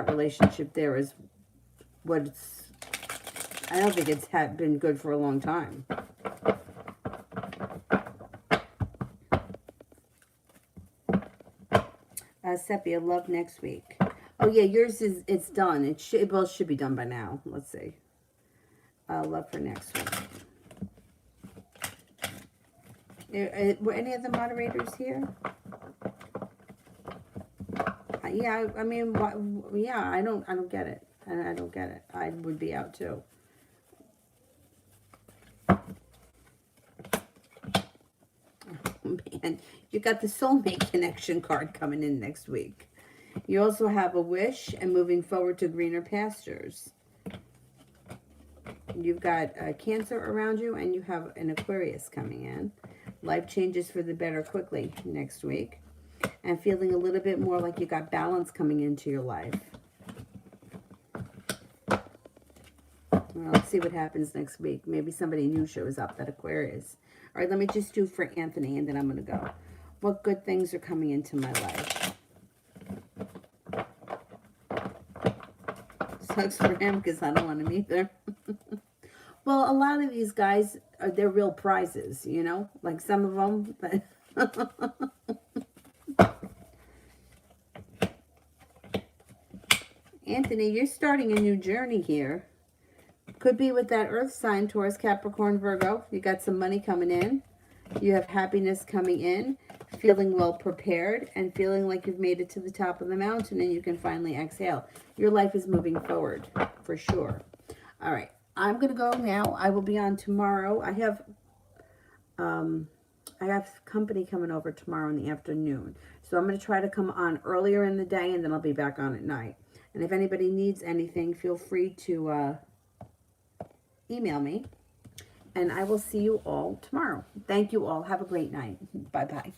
relationship there is what it's, I don't think it's been good for a long time. Sepia, love next week. Oh yeah, yours it's done. It both should be done by now. Let's see. Love for next week. Were any of the moderators here? Yeah, I mean, yeah, I don't get it. I don't get it. I would be out too. Man, you got the soulmate connection card coming in next week. You also have a wish and moving forward to greener pastures. You've got Cancer around you, and you have an Aquarius coming in. Life changes for the better quickly next week. And feeling a little bit more like you got balance coming into your life. Well, let's see what happens next week. Maybe somebody new shows up, that Aquarius. All right, let me just do for Anthony, and then I'm going to go. What good things are coming into my life? Sucks for him because I don't want him either. Well, a lot of these guys, they're real prizes, you know? Like some of them. Anthony, you're starting a new journey here. Could be with that earth sign, Taurus, Capricorn, Virgo. You got some money coming in. You have happiness coming in. feeling well prepared, and feeling like you've made it to the top of the mountain and you can finally exhale. Your life is moving forward for sure. All right, I'm gonna go now. I will be on tomorrow. I have company coming over tomorrow in the afternoon, so I'm gonna try to come on earlier in the day, and then I'll be back on at night. And if anybody needs anything, feel free to email me, and I will see you all tomorrow. Thank you all. Have a great night. Bye bye.